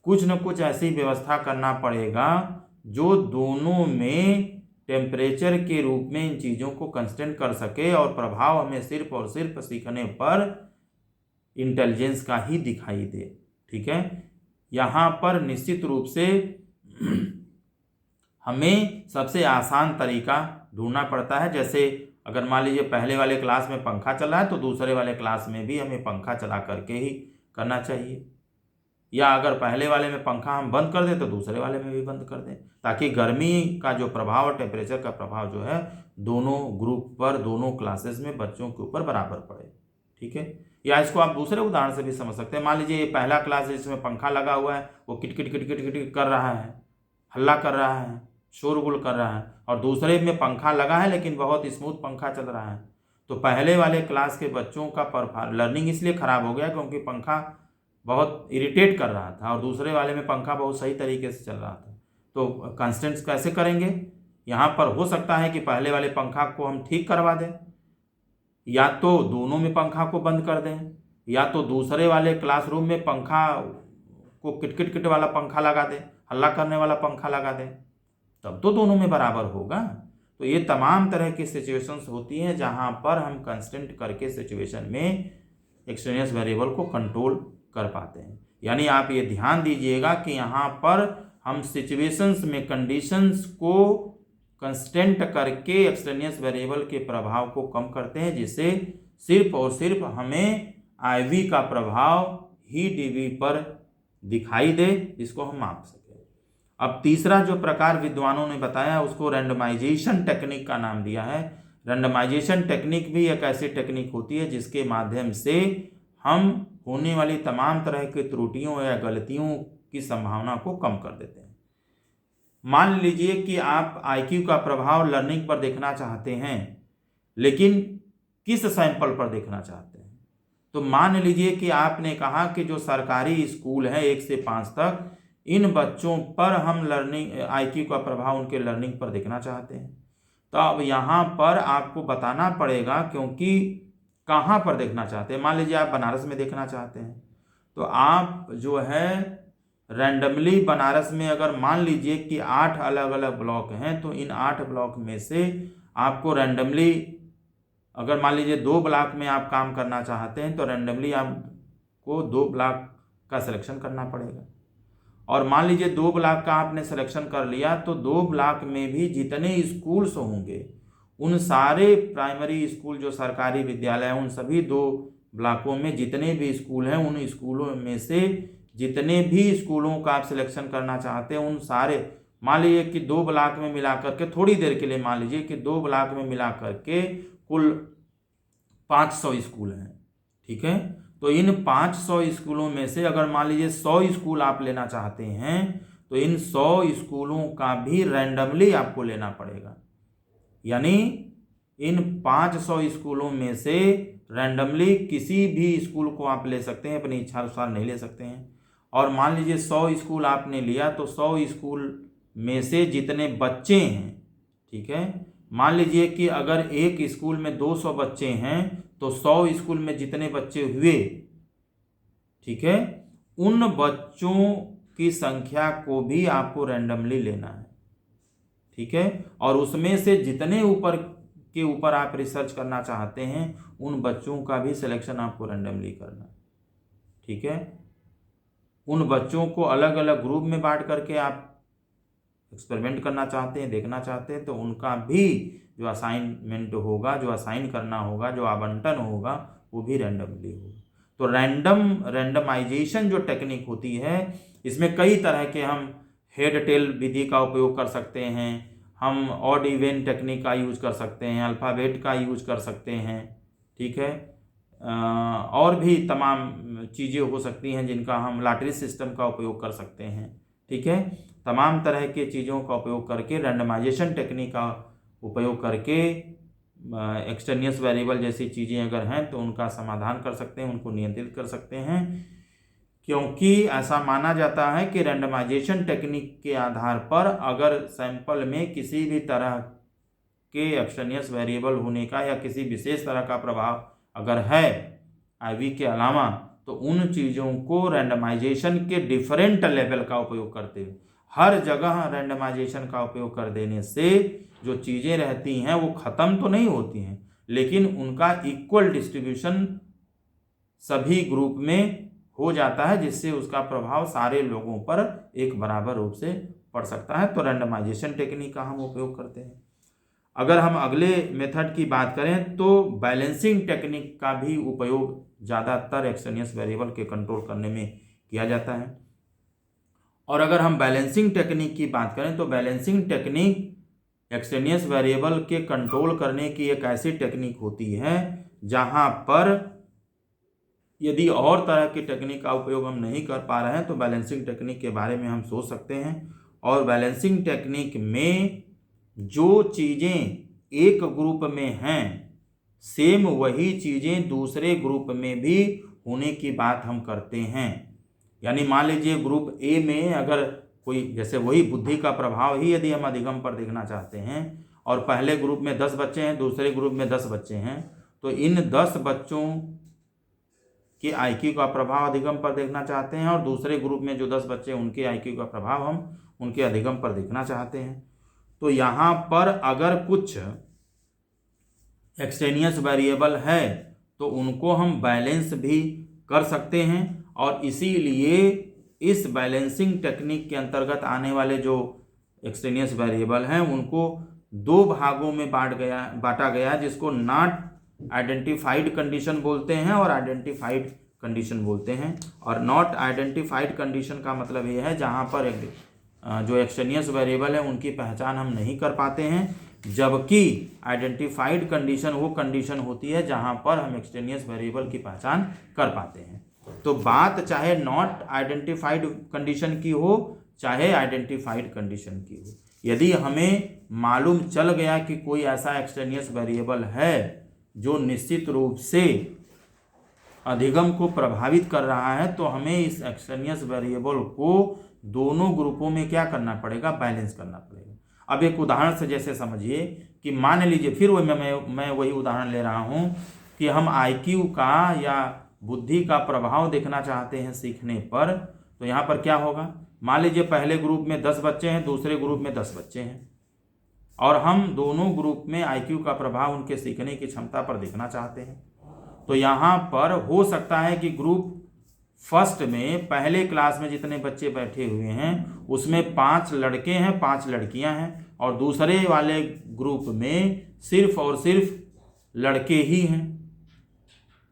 कुछ न कुछ ऐसी व्यवस्था करना पड़ेगा जो दोनों में टेम्परेचर के रूप में इन चीज़ों को कंस्टेंट कर सके, और प्रभाव हमें सिर्फ और सिर्फ सीखने पर इंटेलिजेंस का ही दिखाई दे। ठीक है, यहाँ पर निश्चित रूप से हमें सबसे आसान तरीका ढूंढना पड़ता है। जैसे अगर मान लीजिए पहले वाले क्लास में पंखा चला है तो दूसरे वाले क्लास में भी हमें पंखा चला करके ही करना चाहिए, या अगर पहले वाले में पंखा हम बंद कर दें तो दूसरे वाले में भी बंद कर दें, ताकि गर्मी का जो प्रभाव और टेम्परेचर का प्रभाव जो है दोनों ग्रुप पर, दोनों क्लासेस में बच्चों के ऊपर बराबर पड़े। ठीक है, या इसको आप दूसरे उदाहरण से भी समझ सकते हैं। मान लीजिए ये पहला क्लास है जिसमें पंखा लगा हुआ है, वो kit kit kit kit kit कर रहा है, हल्ला कर रहा है, शोरगुल कर रहा है, और दूसरे में पंखा लगा है लेकिन बहुत स्मूथ पंखा चल रहा है। तो पहले वाले क्लास के बच्चों का लर्निंग इसलिए ख़राब हो गया क्योंकि पंखा बहुत इरिटेट कर रहा था, और दूसरे वाले में पंखा बहुत सही तरीके से चल रहा था। तो कंस्टेंट्स कैसे करेंगे, यहाँ पर हो सकता है कि पहले वाले पंखा को हम ठीक करवा दें, या तो दोनों में पंखा को बंद कर दें, या तो दूसरे वाले क्लासरूम में पंखा को किटकिट किट वाला पंखा लगा दें, हल्ला करने वाला पंखा लगा दें, तब तो दोनों में बराबर होगा। तो ये तमाम तरह की सिचुएशंस होती हैं जहाँ पर हम कंस्टेंट करके सिचुएशन में एक्सट्रेनियस वेरिएबल को कंट्रोल कर पाते हैं। यानी आप ये ध्यान दीजिएगा कि यहाँ पर हम सिचुएशंस में कंडीशंस को कंस्टेंट करके एक्सट्रेनियस वेरिएबल के प्रभाव को कम करते हैं, जिससे सिर्फ और सिर्फ हमें IV का प्रभाव ही DV पर दिखाई दे, जिसको हम माप सकें। अब तीसरा जो प्रकार विद्वानों ने बताया उसको रैंडमाइजेशन टेक्निक का नाम दिया है। रैंडमाइजेशन टेक्निक भी एक ऐसी टेक्निक होती है जिसके माध्यम से हम होने वाली तमाम तरह की त्रुटियों या गलतियों की संभावना को कम कर देते हैं। मान लीजिए कि आप IQ का प्रभाव लर्निंग पर देखना चाहते हैं, लेकिन किस सैंपल पर देखना चाहते हैं। तो मान लीजिए कि आपने कहा कि जो सरकारी स्कूल है 1 से 5 तक, इन बच्चों पर हम लर्निंग IQ का प्रभाव उनके लर्निंग पर देखना चाहते हैं। तो अब यहाँ पर आपको बताना पड़ेगा, क्योंकि कहाँ पर देखना चाहते हैं। मान लीजिए आप बनारस में देखना चाहते हैं, तो आप जो है रैंडमली बनारस में अगर मान लीजिए कि 8 अलग अलग ब्लॉक हैं, तो इन 8 ब्लॉक में से आपको रैंडमली, अगर मान लीजिए 2 ब्लॉक में आप काम करना चाहते हैं तो रैंडमली आपको 2 ब्लॉक का सिलेक्शन करना पड़ेगा। और मान लीजिए 2 ब्लॉक का आपने सिलेक्शन कर लिया तो 2 ब्लॉक में भी जितने स्कूल्स होंगे, उन सारे प्राइमरी स्कूल जो सरकारी विद्यालय हैं, उन सभी 2 ब्लॉकों में जितने भी स्कूल हैं, उन स्कूलों में से जितने भी स्कूलों का आप सिलेक्शन करना चाहते हैं, उन सारे, मान लीजिए कि 2 ब्लॉक में मिला करके, थोड़ी देर के लिए मान लीजिए कि 2 ब्लॉक में मिला करके कुल 500 स्कूल हैं। ठीक है, तो इन 500 स्कूलों में से अगर मान लीजिए 100 स्कूल आप लेना चाहते हैं, तो इन 100 स्कूलों का भी रैंडमली आपको लेना पड़ेगा। यानी इन 500 स्कूलों में से रैंडमली किसी भी स्कूल को आप ले सकते हैं, अपनी इच्छा अनुसार नहीं ले सकते हैं। और मान लीजिए 100 स्कूल आपने लिया, तो 100 स्कूल में से जितने बच्चे हैं, ठीक है, मान लीजिए कि अगर एक स्कूल में 200 बच्चे हैं, तो 100 स्कूल में जितने बच्चे हुए, ठीक है, उन बच्चों की संख्या को भी आपको रैंडमली लेना है। ठीक है, और उसमें से जितने ऊपर आप रिसर्च करना चाहते हैं, उन बच्चों का भी सिलेक्शन आपको रैंडमली करना है। ठीक है, उन बच्चों को अलग अलग ग्रुप में बांट करके आप एक्सपेरिमेंट करना चाहते हैं, देखना चाहते हैं, तो उनका भी जो असाइनमेंट होगा, जो असाइन करना होगा, जो आवंटन होगा, वो भी रैंडमली होगा। तो रैंडमाइजेशन जो टेक्निक होती है, इसमें कई तरह के हम हेड टेल विधि का उपयोग कर सकते हैं, हम ऑड इवन टेक्निक का यूज कर सकते हैं, अल्फ़ाबेट का यूज कर सकते हैं, ठीक है। और भी तमाम चीज़ें हो सकती हैं जिनका हम लॉटरी सिस्टम का उपयोग कर सकते हैं, ठीक है। तमाम तरह के चीज़ों का उपयोग करके, रैंडमाइजेशन टेक्निक का उपयोग करके एक्सटेनियस वेरिएबल जैसी चीज़ें अगर हैं तो उनका समाधान कर सकते हैं, उनको नियंत्रित कर सकते हैं, क्योंकि ऐसा माना जाता है कि रैंडमाइजेशन टेक्निक के आधार पर अगर सैंपल में किसी भी तरह के एक्सटेनियस वेरिएबल होने का या किसी विशेष तरह का प्रभाव अगर है आईवी के अलावा, तो उन चीज़ों को रैंडमाइजेशन के डिफरेंट लेवल का उपयोग करते हुए, हर जगह रैंडमाइजेशन का उपयोग कर देने से जो चीज़ें रहती हैं वो ख़त्म तो नहीं होती हैं, लेकिन उनका इक्वल डिस्ट्रीब्यूशन सभी ग्रुप में हो जाता है, जिससे उसका प्रभाव सारे लोगों पर एक बराबर रूप से पड़ सकता है। तो रैंडमाइजेशन टेक्निक का हम उपयोग करते हैं। अगर हम अगले मेथड की बात करें तो बैलेंसिंग टेक्निक का भी उपयोग ज़्यादातर एक्सटेनियस वेरिएबल के कंट्रोल करने में किया जाता है। और अगर हम बैलेंसिंग टेक्निक की बात करें तो बैलेंसिंग टेक्निक एक्सटेनियस वेरिएबल के कंट्रोल करने की एक ऐसी टेक्निक होती है जहां पर यदि और तरह की टेक्निक का उपयोग हम नहीं कर पा रहे हैं तो बैलेंसिंग टेक्निक के बारे में हम सोच सकते हैं। और बैलेंसिंग टेक्निक में जो चीज़ें एक ग्रुप में हैं, सेम वही चीज़ें दूसरे ग्रुप में भी होने की बात हम करते हैं। यानी मान लीजिए ग्रुप ए में अगर कोई, जैसे वही बुद्धि का प्रभाव ही यदि हम अधिगम पर देखना चाहते हैं और पहले ग्रुप में 10 बच्चे हैं, दूसरे ग्रुप में 10 बच्चे हैं, तो इन 10 बच्चों के आईक्यू का प्रभाव अधिगम पर देखना चाहते हैं और दूसरे ग्रुप में जो 10 बच्चे उनके आईक्यू का प्रभाव हम उनके अधिगम पर देखना चाहते हैं। तो यहाँ पर अगर कुछ एक्सटेनियस वेरिएबल है तो उनको हम बैलेंस भी कर सकते हैं, और इसीलिए इस बैलेंसिंग टेक्निक के अंतर्गत आने वाले जो एक्सटेनियस वेरिएबल हैं उनको दो भागों में बांटा गया, जिसको नॉट आइडेंटिफाइड कंडीशन बोलते हैं और आइडेंटिफाइड कंडीशन बोलते हैं। और नॉट आइडेंटिफाइड कंडीशन का मतलब ये है जहाँ पर जो एक्सटेनियस वेरिएबल है उनकी पहचान हम नहीं कर पाते हैं, जबकि आइडेंटिफाइड कंडीशन वो कंडीशन होती है जहाँ पर हम एक्सटेनियस वेरिएबल की पहचान कर पाते हैं। तो बात चाहे नॉट आइडेंटिफाइड कंडीशन की हो चाहे आइडेंटिफाइड कंडीशन की हो, यदि हमें मालूम चल गया कि कोई ऐसा एक्सटेनियस वेरिएबल है जो निश्चित रूप से अधिगम को प्रभावित कर रहा है, तो हमें इस एक्सटेनियस वेरिएबल को दोनों ग्रुपों में क्या करना पड़ेगा, बैलेंस करना पड़ेगा। अब एक उदाहरण से जैसे समझिए कि मान लीजिए, फिर मैं वही उदाहरण ले रहा हूँ कि हम आईक्यू का या बुद्धि का प्रभाव देखना चाहते हैं सीखने पर, तो यहाँ पर क्या होगा, मान लीजिए पहले ग्रुप में 10 बच्चे हैं, दूसरे ग्रुप में 10 बच्चे हैं, और हम दोनों ग्रुप में आईक्यू का प्रभाव उनके सीखने की क्षमता पर देखना चाहते हैं। तो यहाँ पर हो सकता है कि ग्रुप फर्स्ट में पहले क्लास में जितने बच्चे बैठे हुए हैं उसमें 5 लड़के हैं, 5 लड़कियां हैं, और दूसरे वाले ग्रुप में सिर्फ और सिर्फ लड़के ही हैं।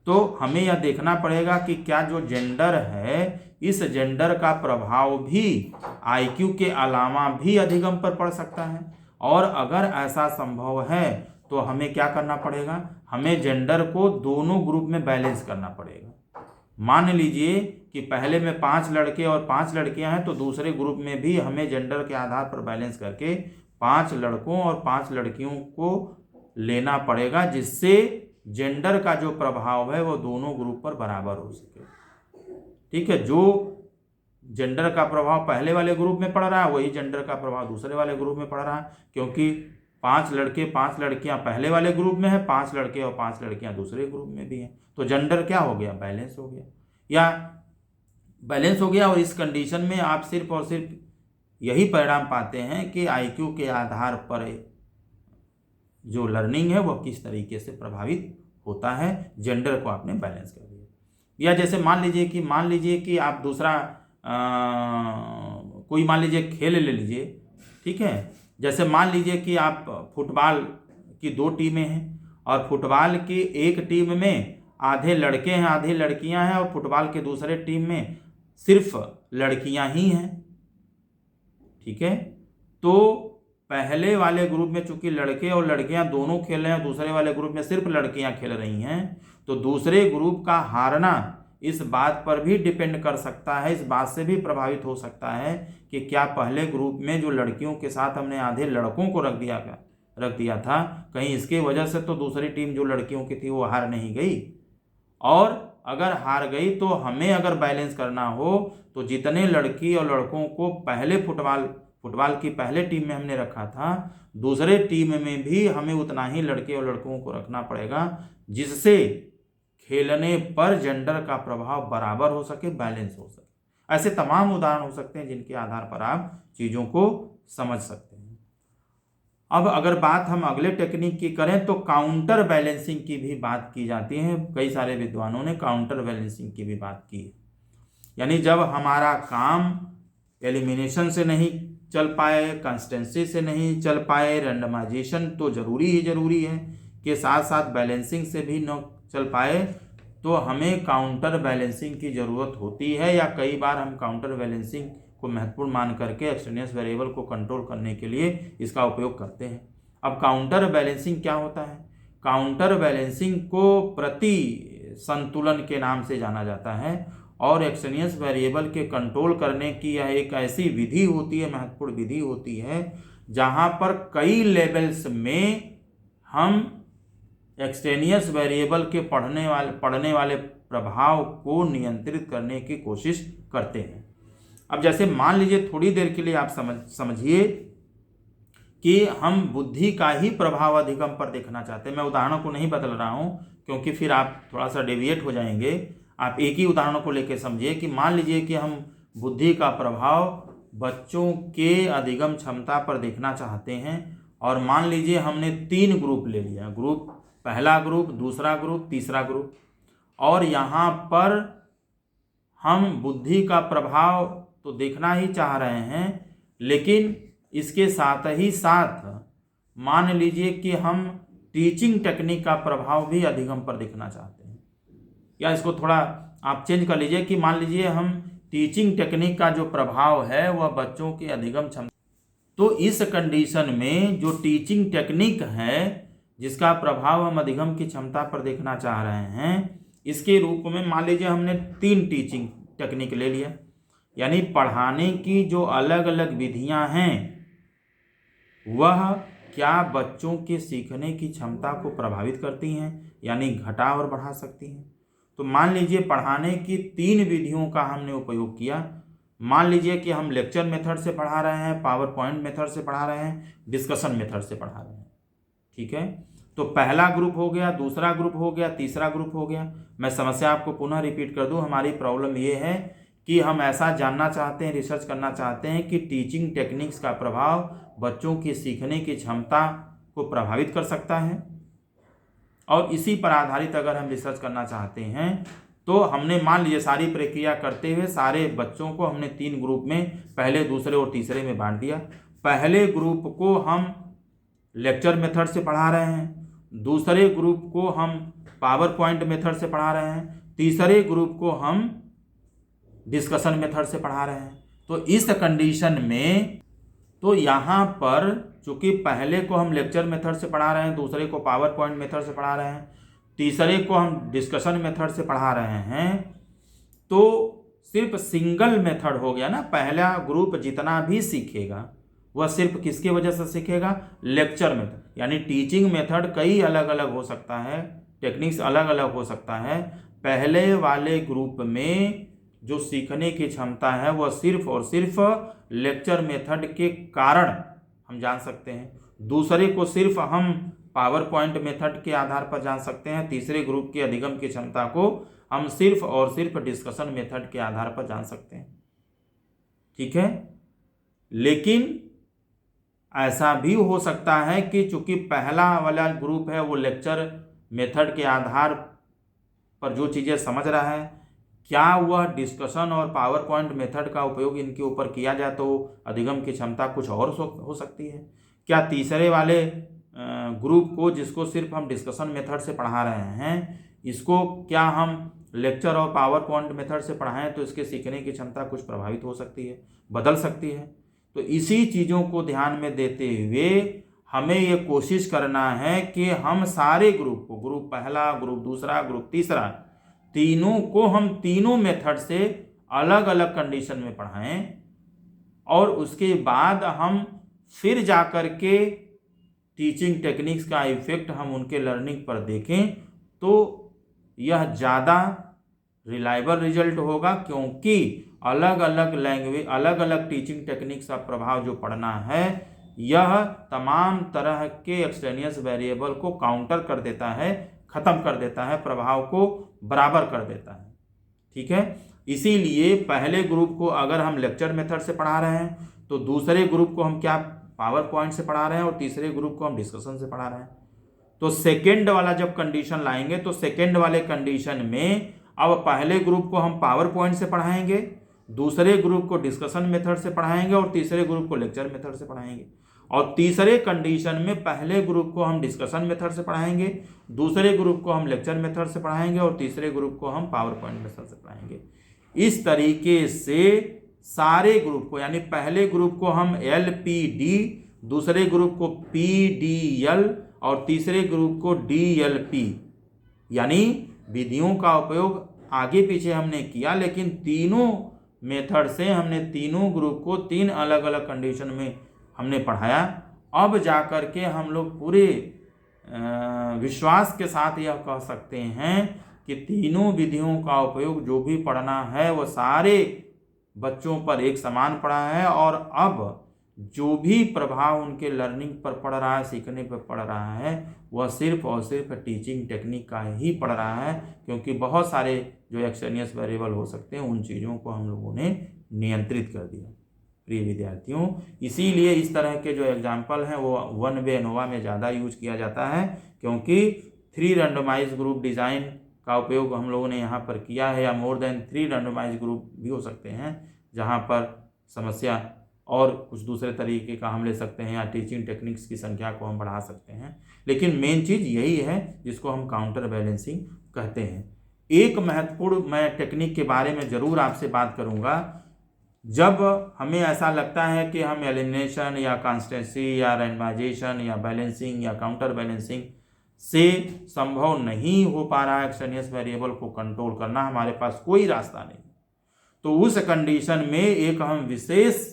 तो हमें यह देखना पड़ेगा कि क्या जो जेंडर है, इस जेंडर का प्रभाव भी आईक्यू के अलावा भी अधिगम पर पड़ सकता है, और अगर ऐसा संभव है तो हमें क्या करना पड़ेगा, हमें जेंडर को दोनों ग्रुप में बैलेंस करना पड़ेगा। मान लीजिए कि पहले में 5 लड़के और 5 लड़कियां हैं, तो दूसरे ग्रुप में भी हमें जेंडर के आधार पर बैलेंस करके 5 लड़कों और 5 लड़कियों को लेना पड़ेगा, जिससे जेंडर का जो प्रभाव है वो दोनों ग्रुप पर बराबर हो सके। ठीक है, जो जेंडर का प्रभाव पहले वाले ग्रुप में पड़ रहा है वही जेंडर का प्रभाव दूसरे वाले ग्रुप में पड़ रहा है, क्योंकि 5 लड़के 5 लड़कियां पहले वाले ग्रुप में है, 5 लड़के और 5 लड़कियां दूसरे ग्रुप में भी हैं, तो जेंडर क्या हो गया, बैलेंस हो गया, या बैलेंस हो गया। और इस कंडीशन में आप सिर्फ और सिर्फ यही परिणाम पाते हैं कि आईक्यू के आधार पर जो लर्निंग है वह किस तरीके से प्रभावित होता है, जेंडर को आपने बैलेंस कर दिया। या जैसे मान लीजिए कि आप दूसरा कोई मान लीजिए खेल ले लीजिए, ठीक है। जैसे मान लीजिए कि आप फुटबॉल की 2 टीमें हैं और फुटबॉल की एक टीम में आधे लड़के हैं आधे लड़कियां हैं और फुटबॉल के दूसरे टीम में सिर्फ लड़कियां ही हैं, ठीक है। तो पहले वाले ग्रुप में चूंकि लड़के और लड़कियां दोनों खेल रहे हैं, दूसरे वाले ग्रुप में सिर्फ लड़कियां खेल रही हैं, तो दूसरे ग्रुप का हारना इस बात पर भी डिपेंड कर सकता है, इस बात से भी प्रभावित हो सकता है कि क्या पहले ग्रुप में जो लड़कियों के साथ हमने आधे लड़कों को रख दिया था, कहीं इसके वजह से तो दूसरी टीम जो लड़कियों की थी वो हार नहीं गई। और अगर हार गई तो हमें अगर बैलेंस करना हो तो जितने लड़की और लड़कों को पहले फुटबॉल की पहले टीम में हमने रखा था, दूसरे टीम में भी हमें उतना ही लड़के और लड़कों को रखना पड़ेगा, जिससे खेलने पर जेंडर का प्रभाव बराबर हो सके, बैलेंस हो सके। ऐसे तमाम उदाहरण हो सकते हैं जिनके आधार पर आप चीज़ों को समझ सकते हैं। अब अगर बात हम अगले टेक्निक की करें तो काउंटर बैलेंसिंग की भी बात की जाती है। कई सारे विद्वानों ने काउंटर बैलेंसिंग की भी बात की है। यानी जब हमारा काम एलिमिनेशन से नहीं चल पाए, कंसिस्टेंसी से नहीं चल पाए, रैंडमाइजेशन तो जरूरी है के साथ साथ बैलेंसिंग से भी न चल पाए, तो हमें काउंटर बैलेंसिंग की ज़रूरत होती है, या कई बार हम काउंटर बैलेंसिंग को महत्वपूर्ण मान करके एक्सट्रेनियस वेरिएबल को कंट्रोल करने के लिए इसका उपयोग करते हैं। अब काउंटर बैलेंसिंग क्या होता है? काउंटर बैलेंसिंग को प्रति संतुलन के नाम से जाना जाता है और एक्सट्रेनियस वेरिएबल के कंट्रोल करने की यह एक ऐसी विधि होती है, महत्वपूर्ण विधि होती है, जहां पर कई लेवल्स में हम एक्सट्रेनियस वेरिएबल के पढ़ने वाले प्रभाव को नियंत्रित करने की कोशिश करते हैं। अब जैसे मान लीजिए थोड़ी देर के लिए आप समझिए कि हम बुद्धि का ही प्रभाव अधिगम पर देखना चाहते हैं। मैं उदाहरणों को नहीं बदल रहा हूं क्योंकि फिर आप थोड़ा सा डेविएट हो जाएंगे। आप एक ही उदाहरणों को लेकर समझिए कि मान लीजिए कि हम बुद्धि का प्रभाव बच्चों के अधिगम क्षमता पर देखना चाहते हैं और मान लीजिए हमने 3 ग्रुप ले लिया, पहला ग्रुप, दूसरा ग्रुप, तीसरा ग्रुप, और यहाँ पर हम बुद्धि का प्रभाव तो देखना ही चाह रहे हैं, लेकिन इसके साथ ही साथ मान लीजिए कि हम टीचिंग टेक्निक का प्रभाव भी अधिगम पर देखना चाहते हैं। या इसको थोड़ा आप चेंज कर लीजिए कि मान लीजिए हम टीचिंग टेक्निक का जो प्रभाव है वह बच्चों के अधिगम क्षमता, तो इस कंडीशन में जो टीचिंग टेक्निक है जिसका प्रभाव हम अधिगम की क्षमता पर देखना चाह रहे हैं, इसके रूप में मान लीजिए हमने 3 टीचिंग टेक्निक ले लिया। यानी पढ़ाने की जो अलग अलग विधियां हैं वह क्या बच्चों के सीखने की क्षमता को प्रभावित करती हैं, यानी घटा और बढ़ा सकती हैं। तो मान लीजिए पढ़ाने की 3 विधियों का हमने उपयोग किया। मान लीजिए कि हम लेक्चर मेथड से पढ़ा रहे हैं, पावर पॉइंट मेथड से पढ़ा रहे हैं, डिस्कशन मेथड से पढ़ा रहे हैं, ठीक है। तो पहला ग्रुप हो गया, दूसरा ग्रुप हो गया, तीसरा ग्रुप हो गया। मैं समस्या आपको पुनः रिपीट कर दूं। हमारी प्रॉब्लम ये है कि हम ऐसा जानना चाहते हैं, रिसर्च करना चाहते हैं कि टीचिंग टेक्निक्स का प्रभाव बच्चों की सीखने की क्षमता को प्रभावित कर सकता है, और इसी पर आधारित अगर हम रिसर्च करना चाहते हैं तो हमने मान लीजिए सारी प्रक्रिया करते हुए सारे बच्चों को हमने 3 ग्रुप में, पहले, दूसरे और तीसरे में बांट दिया। पहले ग्रुप को हम लेक्चर मेथड से पढ़ा रहे हैं, दूसरे ग्रुप को हम पावर पॉइंट मेथड से पढ़ा रहे हैं, तीसरे ग्रुप को हम डिस्कशन मेथड से पढ़ा रहे हैं। तो इस कंडीशन में तो यहाँ पर चूंकि पहले को हम लेक्चर मेथड से पढ़ा रहे हैं, दूसरे को पावर पॉइंट मेथड से पढ़ा रहे हैं, तीसरे को हम डिस्कशन मेथड से पढ़ा रहे हैं, तो सिर्फ सिंगल मेथड हो गया ना। पहला ग्रुप जितना भी सीखेगा वह सिर्फ किसकी वजह से सीखेगा? Lecture method. यानी टीचिंग मेथड कई अलग अलग हो सकता है, टेक्निक्स अलग अलग हो सकता है। पहले वाले ग्रुप में जो सीखने की क्षमता है वह सिर्फ और सिर्फ लेक्चर मेथड के कारण हम जान सकते हैं, दूसरे को सिर्फ हम पावर पॉइंट मेथड के आधार पर जान सकते हैं, तीसरे ग्रुप की अधिगम की क्षमता को हम सिर्फ और सिर्फ डिस्कशन मेथड के आधार पर जान सकते हैं, ठीक है। लेकिन ऐसा भी हो सकता है कि चूंकि पहला वाला ग्रुप है वो लेक्चर मेथड के आधार पर जो चीज़ें समझ रहा है, क्या वह डिस्कशन और पावर पॉइंट मेथड का उपयोग इनके ऊपर किया जाए तो अधिगम की क्षमता कुछ और हो सकती है? क्या तीसरे वाले ग्रुप को, जिसको सिर्फ हम डिस्कशन मेथड से पढ़ा रहे हैं, इसको क्या हम लेक्चर और पावर पॉइंट मेथड से पढ़ाएं तो इसके सीखने की क्षमता कुछ प्रभावित हो सकती है, बदल सकती है। तो इसी चीज़ों को ध्यान में देते हुए हमें ये कोशिश करना है कि हम सारे ग्रुप को, ग्रुप पहला, ग्रुप दूसरा, ग्रुप तीसरा, तीनों को हम तीनों मेथड से अलग अलग कंडीशन में पढ़ाएं और उसके बाद हम फिर जाकर के टीचिंग टेक्निक्स का इफेक्ट हम उनके लर्निंग पर देखें तो यह ज़्यादा रिलायबल रिजल्ट होगा, क्योंकि अलग अलग लैंग्वेज, अलग अलग टीचिंग टेक्निक्स का प्रभाव जो पढ़ना है यह तमाम तरह के एक्सटेनियस वेरिएबल को काउंटर कर देता है, ख़त्म कर देता है, प्रभाव को बराबर कर देता है। ठीक है, इसीलिए पहले ग्रुप को अगर हम लेक्चर मेथड से पढ़ा रहे हैं तो दूसरे ग्रुप को हम क्या पावर पॉइंट से पढ़ा रहे हैं और तीसरे ग्रुप को हम डिस्कशन से पढ़ा रहे हैं। तो सेकेंड वाला जब कंडीशन लाएंगे तो सेकेंड वाले कंडीशन में अब पहले ग्रुप को हम पावर पॉइंट से पढ़ाएंगे, दूसरे ग्रुप को डिस्कशन मेथड से पढ़ाएंगे और तीसरे ग्रुप को लेक्चर मेथड से पढ़ाएंगे। और तीसरे कंडीशन में पहले ग्रुप को हम डिस्कशन मेथड से पढ़ाएंगे, दूसरे ग्रुप को हम लेक्चर मेथड से पढ़ाएंगे और तीसरे ग्रुप को हम पावर पॉइंट मेथड से पढ़ाएंगे। इस तरीके से सारे ग्रुप को, यानी पहले ग्रुप को हम LPD, दूसरे ग्रुप को PDL और तीसरे ग्रुप को DLP, यानी विधियों का उपयोग आगे पीछे हमने किया, लेकिन तीनों मेथड से हमने तीनों ग्रुप को तीन अलग अलग कंडीशन में हमने पढ़ाया। अब जाकर के हम लोग पूरे विश्वास के साथ यह कह सकते हैं कि तीनों विधियों का उपयोग जो भी पढ़ना है वह सारे बच्चों पर एक समान पड़ा है और अब जो भी प्रभाव उनके लर्निंग पर पड़ रहा है, सीखने पर पड़ रहा है, वह सिर्फ और सिर्फ टीचिंग टेक्निक का ही पड़ रहा है, क्योंकि बहुत सारे जो एक्सटेनियस वेरिएबल हो सकते हैं उन चीज़ों को हम लोगों ने नियंत्रित कर दिया। प्रिय विद्यार्थियों, इसीलिए इस तरह के जो एग्जाम्पल हैं वो 1 वे एनोवा में ज़्यादा यूज किया जाता है, क्योंकि 3 रैंडमाइज ग्रुप डिज़ाइन का उपयोग हम लोगों ने यहाँ पर किया है, या मोर देन 3 रैंडमाइज ग्रुप भी हो सकते हैं जहाँ पर समस्या और कुछ दूसरे तरीके का हम ले सकते हैं, या टीचिंग टेक्निक्स की संख्या को हम बढ़ा सकते हैं। लेकिन मेन चीज़ यही है जिसको हम काउंटर बैलेंसिंग कहते हैं। एक महत्वपूर्ण मैं टेक्निक के बारे में ज़रूर आपसे बात करूँगा। जब हमें ऐसा लगता है कि हम एलिमिनेशन या कॉन्स्टेंसी या रैंडमाइजेशन या बैलेंसिंग या काउंटर बैलेंसिंग से संभव नहीं हो पा रहा है एक्सटेनियस वेरिएबल को कंट्रोल करना, हमारे पास कोई रास्ता नहीं, तो उस कंडीशन में एक हम विशेष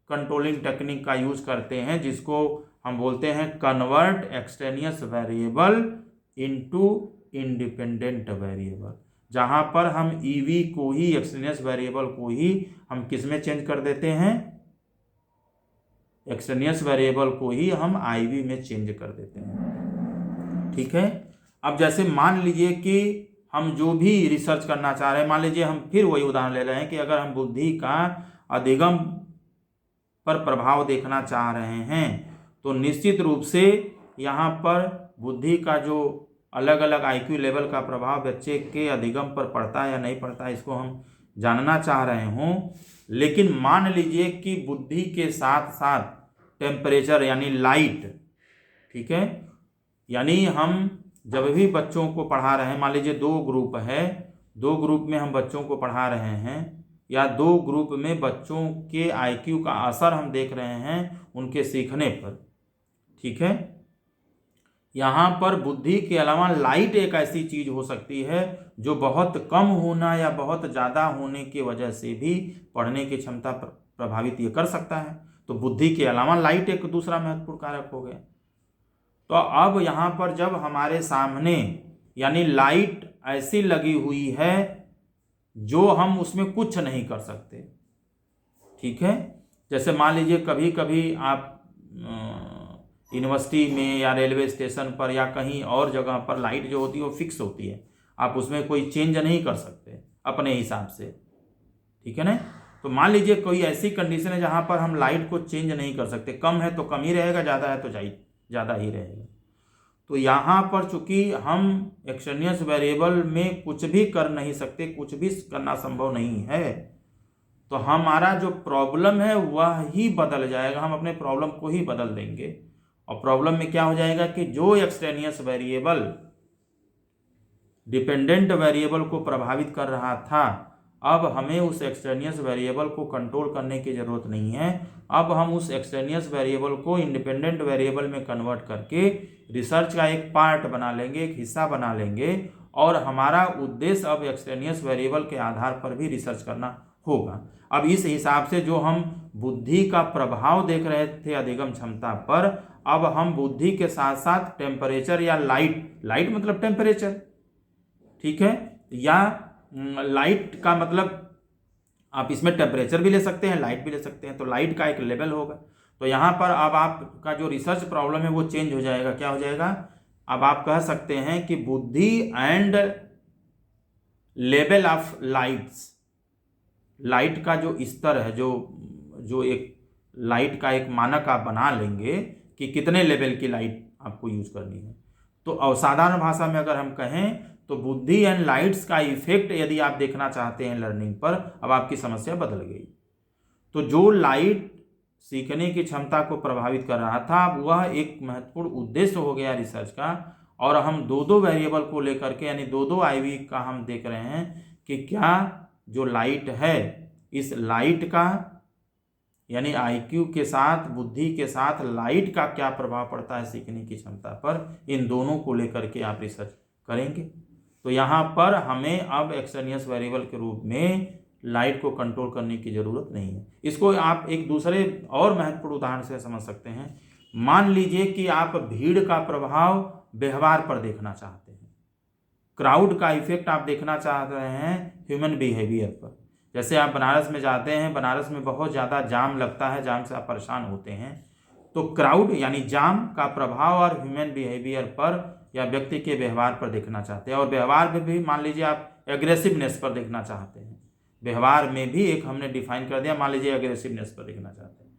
कंट्रोलिंग टेक्निक का यूज करते हैं जिसको हम बोलते हैं convert extraneous variable into independent variable, जहां पर हम EV को ही, एक्सटेनियस वेरिएबल को ही हम किस में चेंज कर देते हैं, एक्सटेनियस वेरिएबल को ही हम IV में चेंज कर देते हैं। ठीक है, अब जैसे मान लीजिए कि हम जो भी रिसर्च करना चाह रहे हैं, मान लीजिए हम फिर वही उदाहरण ले रहे हैं कि अगर हम बुद्धि का अधिगम पर प्रभाव देखना चाह रहे हैं तो निश्चित रूप से यहाँ पर बुद्धि का जो अलग अलग IQ लेवल का प्रभाव बच्चे के अधिगम पर पड़ता है या नहीं पड़ता है, इसको हम जानना चाह रहे हों। लेकिन मान लीजिए कि बुद्धि के साथ साथ टेम्परेचर यानी लाइट, ठीक है, यानी हम जब भी बच्चों को पढ़ा रहे हैं, मान लीजिए 2 ग्रुप है, 2 ग्रुप में हम बच्चों को पढ़ा रहे हैं, या 2 ग्रुप में बच्चों के IQ का असर हम देख रहे हैं उनके सीखने पर। ठीक है, यहाँ पर बुद्धि के अलावा लाइट एक ऐसी चीज़ हो सकती है जो बहुत कम होना या बहुत ज़्यादा होने की वजह से भी पढ़ने की क्षमता प्रभावित ये कर सकता है। तो बुद्धि के अलावा लाइट एक दूसरा महत्वपूर्ण कारक हो गया। तो अब यहाँ पर जब हमारे सामने यानी लाइट ऐसी लगी हुई है जो हम उसमें कुछ नहीं कर सकते, ठीक है, जैसे मान लीजिए कभी कभी आप यूनिवर्सिटी में या रेलवे स्टेशन पर या कहीं और जगह पर लाइट जो होती है वो फिक्स होती है, आप उसमें कोई चेंज नहीं कर सकते अपने हिसाब से, ठीक है ना। तो मान लीजिए कोई ऐसी कंडीशन है जहाँ पर हम लाइट को चेंज नहीं कर सकते, कम है तो कम ही रहेगा, ज़्यादा है तो ज़्यादा ही रहेगा। तो यहाँ पर चूंकि हम एक्सट्रेनियस वेरिएबल में कुछ भी कर नहीं सकते, कुछ भी करना संभव नहीं है, तो हमारा जो प्रॉब्लम है वह ही बदल जाएगा, हम अपने प्रॉब्लम को ही बदल देंगे। और प्रॉब्लम में क्या हो जाएगा कि जो एक्सट्रेनियस वेरिएबल डिपेंडेंट वेरिएबल को प्रभावित कर रहा था, अब हमें उस एक्सट्रेनियस वेरिएबल को कंट्रोल करने की ज़रूरत नहीं है। अब हम उस एक्सट्रेनियस वेरिएबल को इंडिपेंडेंट वेरिएबल में कन्वर्ट करके रिसर्च का एक पार्ट बना लेंगे, एक हिस्सा बना लेंगे, और हमारा उद्देश्य अब एक्सट्रेनियस वेरिएबल के आधार पर भी रिसर्च करना होगा। अब इस हिसाब से जो हम बुद्धि का प्रभाव देख रहे थे अधिगम क्षमता पर, अब हम बुद्धि के साथ साथ टेम्परेचर या लाइट मतलब टेम्परेचर, ठीक है, या लाइट का मतलब आप इसमें टेम्परेचर भी ले सकते हैं, लाइट भी ले सकते हैं, तो लाइट का एक लेवल होगा। तो यहाँ पर अब आपका जो रिसर्च प्रॉब्लम है वो चेंज हो जाएगा। क्या हो जाएगा? अब आप कह सकते हैं कि बुद्धि and level of lights, light का जो स्तर है, जो एक लाइट का एक मानक आप बना लेंगे कि कितने लेवल की लाइट आपको यूज करनी है। तो असाधारण भाषा में अगर हम कहें तो बुद्धि एंड लाइट्स का इफेक्ट यदि आप देखना चाहते हैं लर्निंग पर, अब आपकी समस्या बदल गई। तो जो लाइट सीखने की क्षमता को प्रभावित कर रहा था, अब वह एक महत्वपूर्ण उद्देश्य हो गया रिसर्च का, और हम दो वेरिएबल को लेकर के, यानी दो आईवी का हम देख रहे हैं कि क्या जो लाइट है, इस लाइट का यानी आईक्यू के साथ, बुद्धि के साथ लाइट का क्या प्रभाव पड़ता है सीखने की क्षमता पर, इन दोनों को लेकर के आप रिसर्च करेंगे। तो यहाँ पर हमें अब एक्सट्रेनियस वेरिएबल के रूप में लाइट को कंट्रोल करने की जरूरत नहीं है। इसको आप एक दूसरे और महत्वपूर्ण उदाहरण से समझ सकते हैं। मान लीजिए कि आप भीड़ का प्रभाव व्यवहार पर देखना चाहते हैं, क्राउड का इफेक्ट आप देखना चाह रहे हैं ह्यूमन बिहेवियर पर। जैसे आप बनारस में जाते हैं, बनारस में बहुत ज़्यादा जाम लगता है, जाम से आप परेशान होते हैं, तो क्राउड यानी जाम का प्रभाव और ह्यूमन बिहेवियर पर या व्यक्ति के व्यवहार पर देखना चाहते हैं। और व्यवहार में भी मान लीजिए आप एग्रेसिवनेस पर देखना चाहते हैं, व्यवहार में भी एक हमने डिफाइन कर दिया, मान लीजिए एग्रेसिवनेस पर देखना चाहते हैं।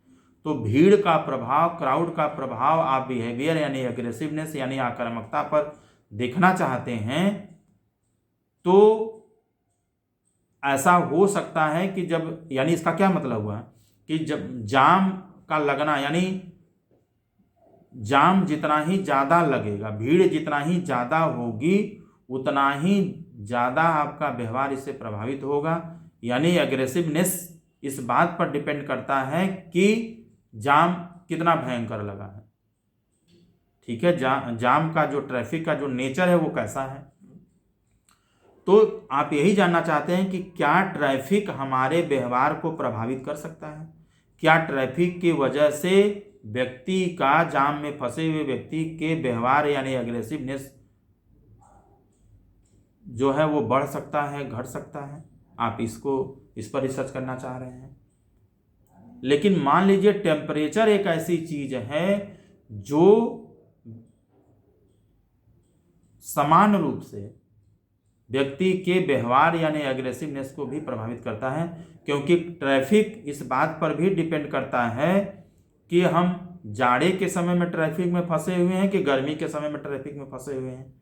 तो भीड़ का प्रभाव, क्राउड का प्रभाव आप बिहेवियर यानी एग्रेसिवनेस यानी आक्रामकता पर देखना चाहते हैं, तो ऐसा हो सकता है कि जब, यानी इसका क्या मतलब हुआ कि जब जाम का लगना, यानी जाम जितना ही ज़्यादा लगेगा, भीड़ जितना ही ज़्यादा होगी, उतना ही ज़्यादा आपका व्यवहार इससे प्रभावित होगा। यानी एग्रेसिवनेस इस बात पर डिपेंड करता है कि जाम कितना भयंकर लगा है, ठीक है, जाम का जो ट्रैफिक का जो नेचर है वो कैसा है। तो आप यही जानना चाहते हैं कि क्या ट्रैफिक हमारे व्यवहार को प्रभावित कर सकता है? क्या ट्रैफिक की वजह से व्यक्ति का, जाम में फंसे हुए व्यक्ति के व्यवहार यानी एग्रेसिवनेस जो है वो बढ़ सकता है, घट सकता है? आप इस पर रिसर्च करना चाह रहे हैं। लेकिन मान लीजिए टेम्परेचर एक ऐसी चीज है जो समान रूप से व्यक्ति के व्यवहार यानी एग्रेसिवनेस को भी प्रभावित करता है, क्योंकि ट्रैफिक इस बात पर भी डिपेंड करता है कि हम जाड़े के समय में ट्रैफिक में फंसे हुए हैं कि गर्मी के समय में ट्रैफिक में फंसे हुए हैं।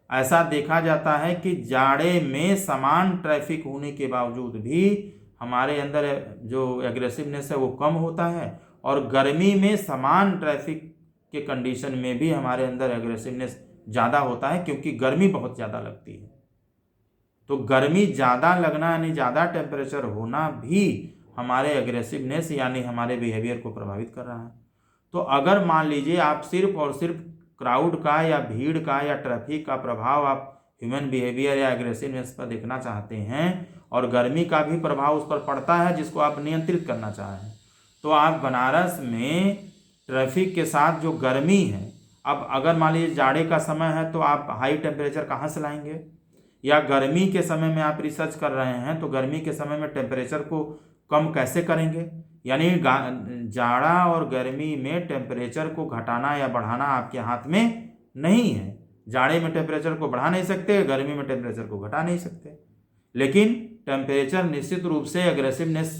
ऐसा देखा जाता है कि जाड़े में समान ट्रैफिक होने के बावजूद भी हमारे अंदर जो एग्रेसिवनेस है वो कम होता है, और गर्मी में समान ट्रैफिक के कंडीशन में भी हमारे अंदर एग्रेसिवनेस ज़्यादा होता है, क्योंकि गर्मी बहुत ज़्यादा लगती है। तो गर्मी ज़्यादा लगना यानी ज़्यादा टेम्परेचर होना भी हमारे एग्रेसिवनेस यानी हमारे बिहेवियर को प्रभावित कर रहा है। तो अगर मान लीजिए आप सिर्फ और सिर्फ क्राउड का या भीड़ का या ट्रैफिक का प्रभाव आप ह्यूमन बिहेवियर या एग्रेसिवनेस पर देखना चाहते हैं, और गर्मी का भी प्रभाव उस पर पड़ता है जिसको आप नियंत्रित करना चाहें, तो आप बनारस में ट्रैफिक के साथ जो गर्मी है, अब अगर मान लीजिए जाड़े का समय है तो आप हाई टेम्परेचर कहाँ से लाएंगे, या गर्मी के समय में आप रिसर्च कर रहे हैं तो गर्मी के समय में टेम्परेचर को कम कैसे करेंगे। यानी जाड़ा और गर्मी में टेम्परेचर को घटाना या बढ़ाना आपके हाथ में नहीं है। जाड़े में टेम्परेचर को बढ़ा नहीं सकते, गर्मी में टेम्परेचर को घटा नहीं सकते, लेकिन टेम्परेचर निश्चित रूप से एग्रेसिवनेस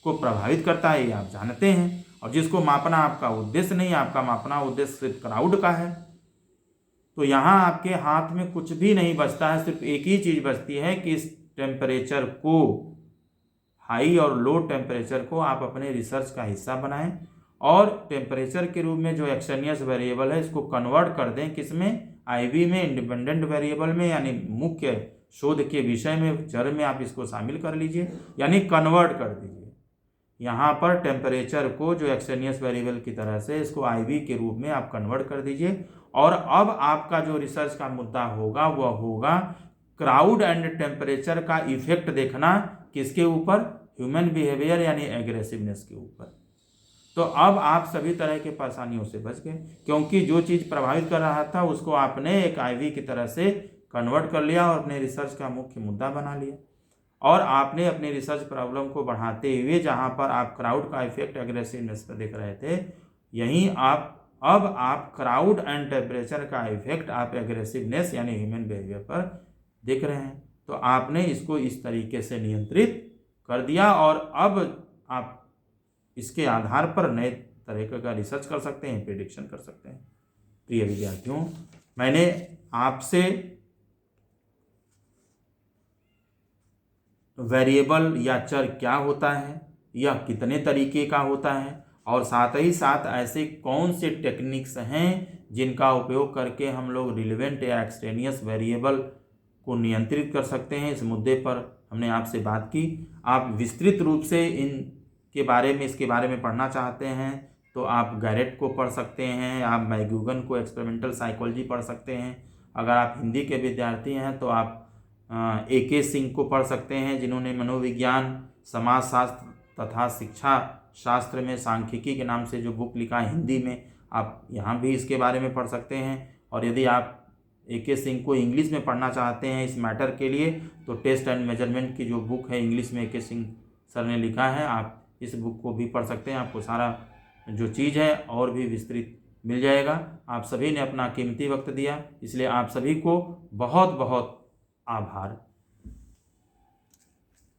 को प्रभावित करता है, ये आप जानते हैं, और जिसको मापना आपका उद्देश्य नहीं, आपका मापना उद्देश्य सिर्फ क्राउड का है। तो यहाँ आपके हाथ में कुछ भी नहीं बचता है, सिर्फ एक ही चीज़ बचती है कि इस टेम्परेचर को, हाई और लो टेम्परेचर को आप अपने रिसर्च का हिस्सा बनाएं और टेम्परेचर के रूप में जो एक्सटेनियस वेरिएबल है इसको कन्वर्ट कर दें किसमें, आईवी में, इंडिपेंडेंट वेरिएबल में, यानी मुख्य शोध के विषय में, चर में आप इसको शामिल कर लीजिए, यानी कन्वर्ट कर दीजिए। यहाँ पर टेम्परेचर को जो एक्सटेनियस वेरिएबल की तरह से इसको आईवी के रूप में आप कन्वर्ट कर दीजिए। और अब आपका जो रिसर्च का मुद्दा होगा वह होगा क्राउड एंड टेम्परेचर का इफेक्ट देखना, किसके ऊपर, ह्यूमन बिहेवियर यानी एग्रेसिवनेस के ऊपर। तो अब आप सभी तरह के परेशानियों से बच गए, क्योंकि जो चीज़ प्रभावित कर रहा था उसको आपने एक आईवी की तरह से कन्वर्ट कर लिया और अपने रिसर्च का मुख्य मुद्दा बना लिया। और आपने अपने रिसर्च प्रॉब्लम को बढ़ाते हुए जहाँ पर आप क्राउड का इफेक्ट एग्रेसिवनेस पर देख रहे थे, यहीं अब आप क्राउड एंड टेम्परेचर का इफेक्ट आप एग्रेसिवनेस यानी ह्यूमन बिहेवियर पर देख रहे हैं। तो आपने इसको इस तरीके से नियंत्रित कर दिया और अब आप इसके आधार पर नए तरह का रिसर्च कर सकते हैं, प्रेडिक्शन कर सकते हैं। प्रिय विद्यार्थियों, मैंने आपसे वेरिएबल या चर क्या होता है, यह कितने तरीके का होता है, और साथ ही साथ ऐसे कौन से टेक्निक्स हैं जिनका उपयोग करके हम लोग रिलेवेंट या एक्सटेनियस वेरिएबल को नियंत्रित कर सकते हैं, इस मुद्दे पर हमने आपसे बात की। आप विस्तृत रूप से इसके बारे में पढ़ना चाहते हैं तो आप गैरेट को पढ़ सकते हैं, आप मैगुगन को एक्सपेरिमेंटल साइकोलॉजी पढ़ सकते हैं। अगर आप हिंदी के विद्यार्थी हैं तो आप AK सिंह को पढ़ सकते हैं, जिन्होंने मनोविज्ञान, समाजशास्त्र तथा शिक्षा शास्त्र में सांख्यिकी के नाम से जो बुक लिखा है हिंदी में, आप यहाँ भी इसके बारे में पढ़ सकते हैं। और यदि आप AK सिंह को इंग्लिश में पढ़ना चाहते हैं इस मैटर के लिए, तो टेस्ट एंड मेजरमेंट की जो बुक है इंग्लिश में AK सिंह सर ने लिखा है, आप इस बुक को भी पढ़ सकते हैं। आपको सारा जो चीज़ है और भी विस्तृत मिल जाएगा। आप सभी ने अपना कीमती वक्त दिया, इसलिए आप सभी को बहुत बहुत आभार।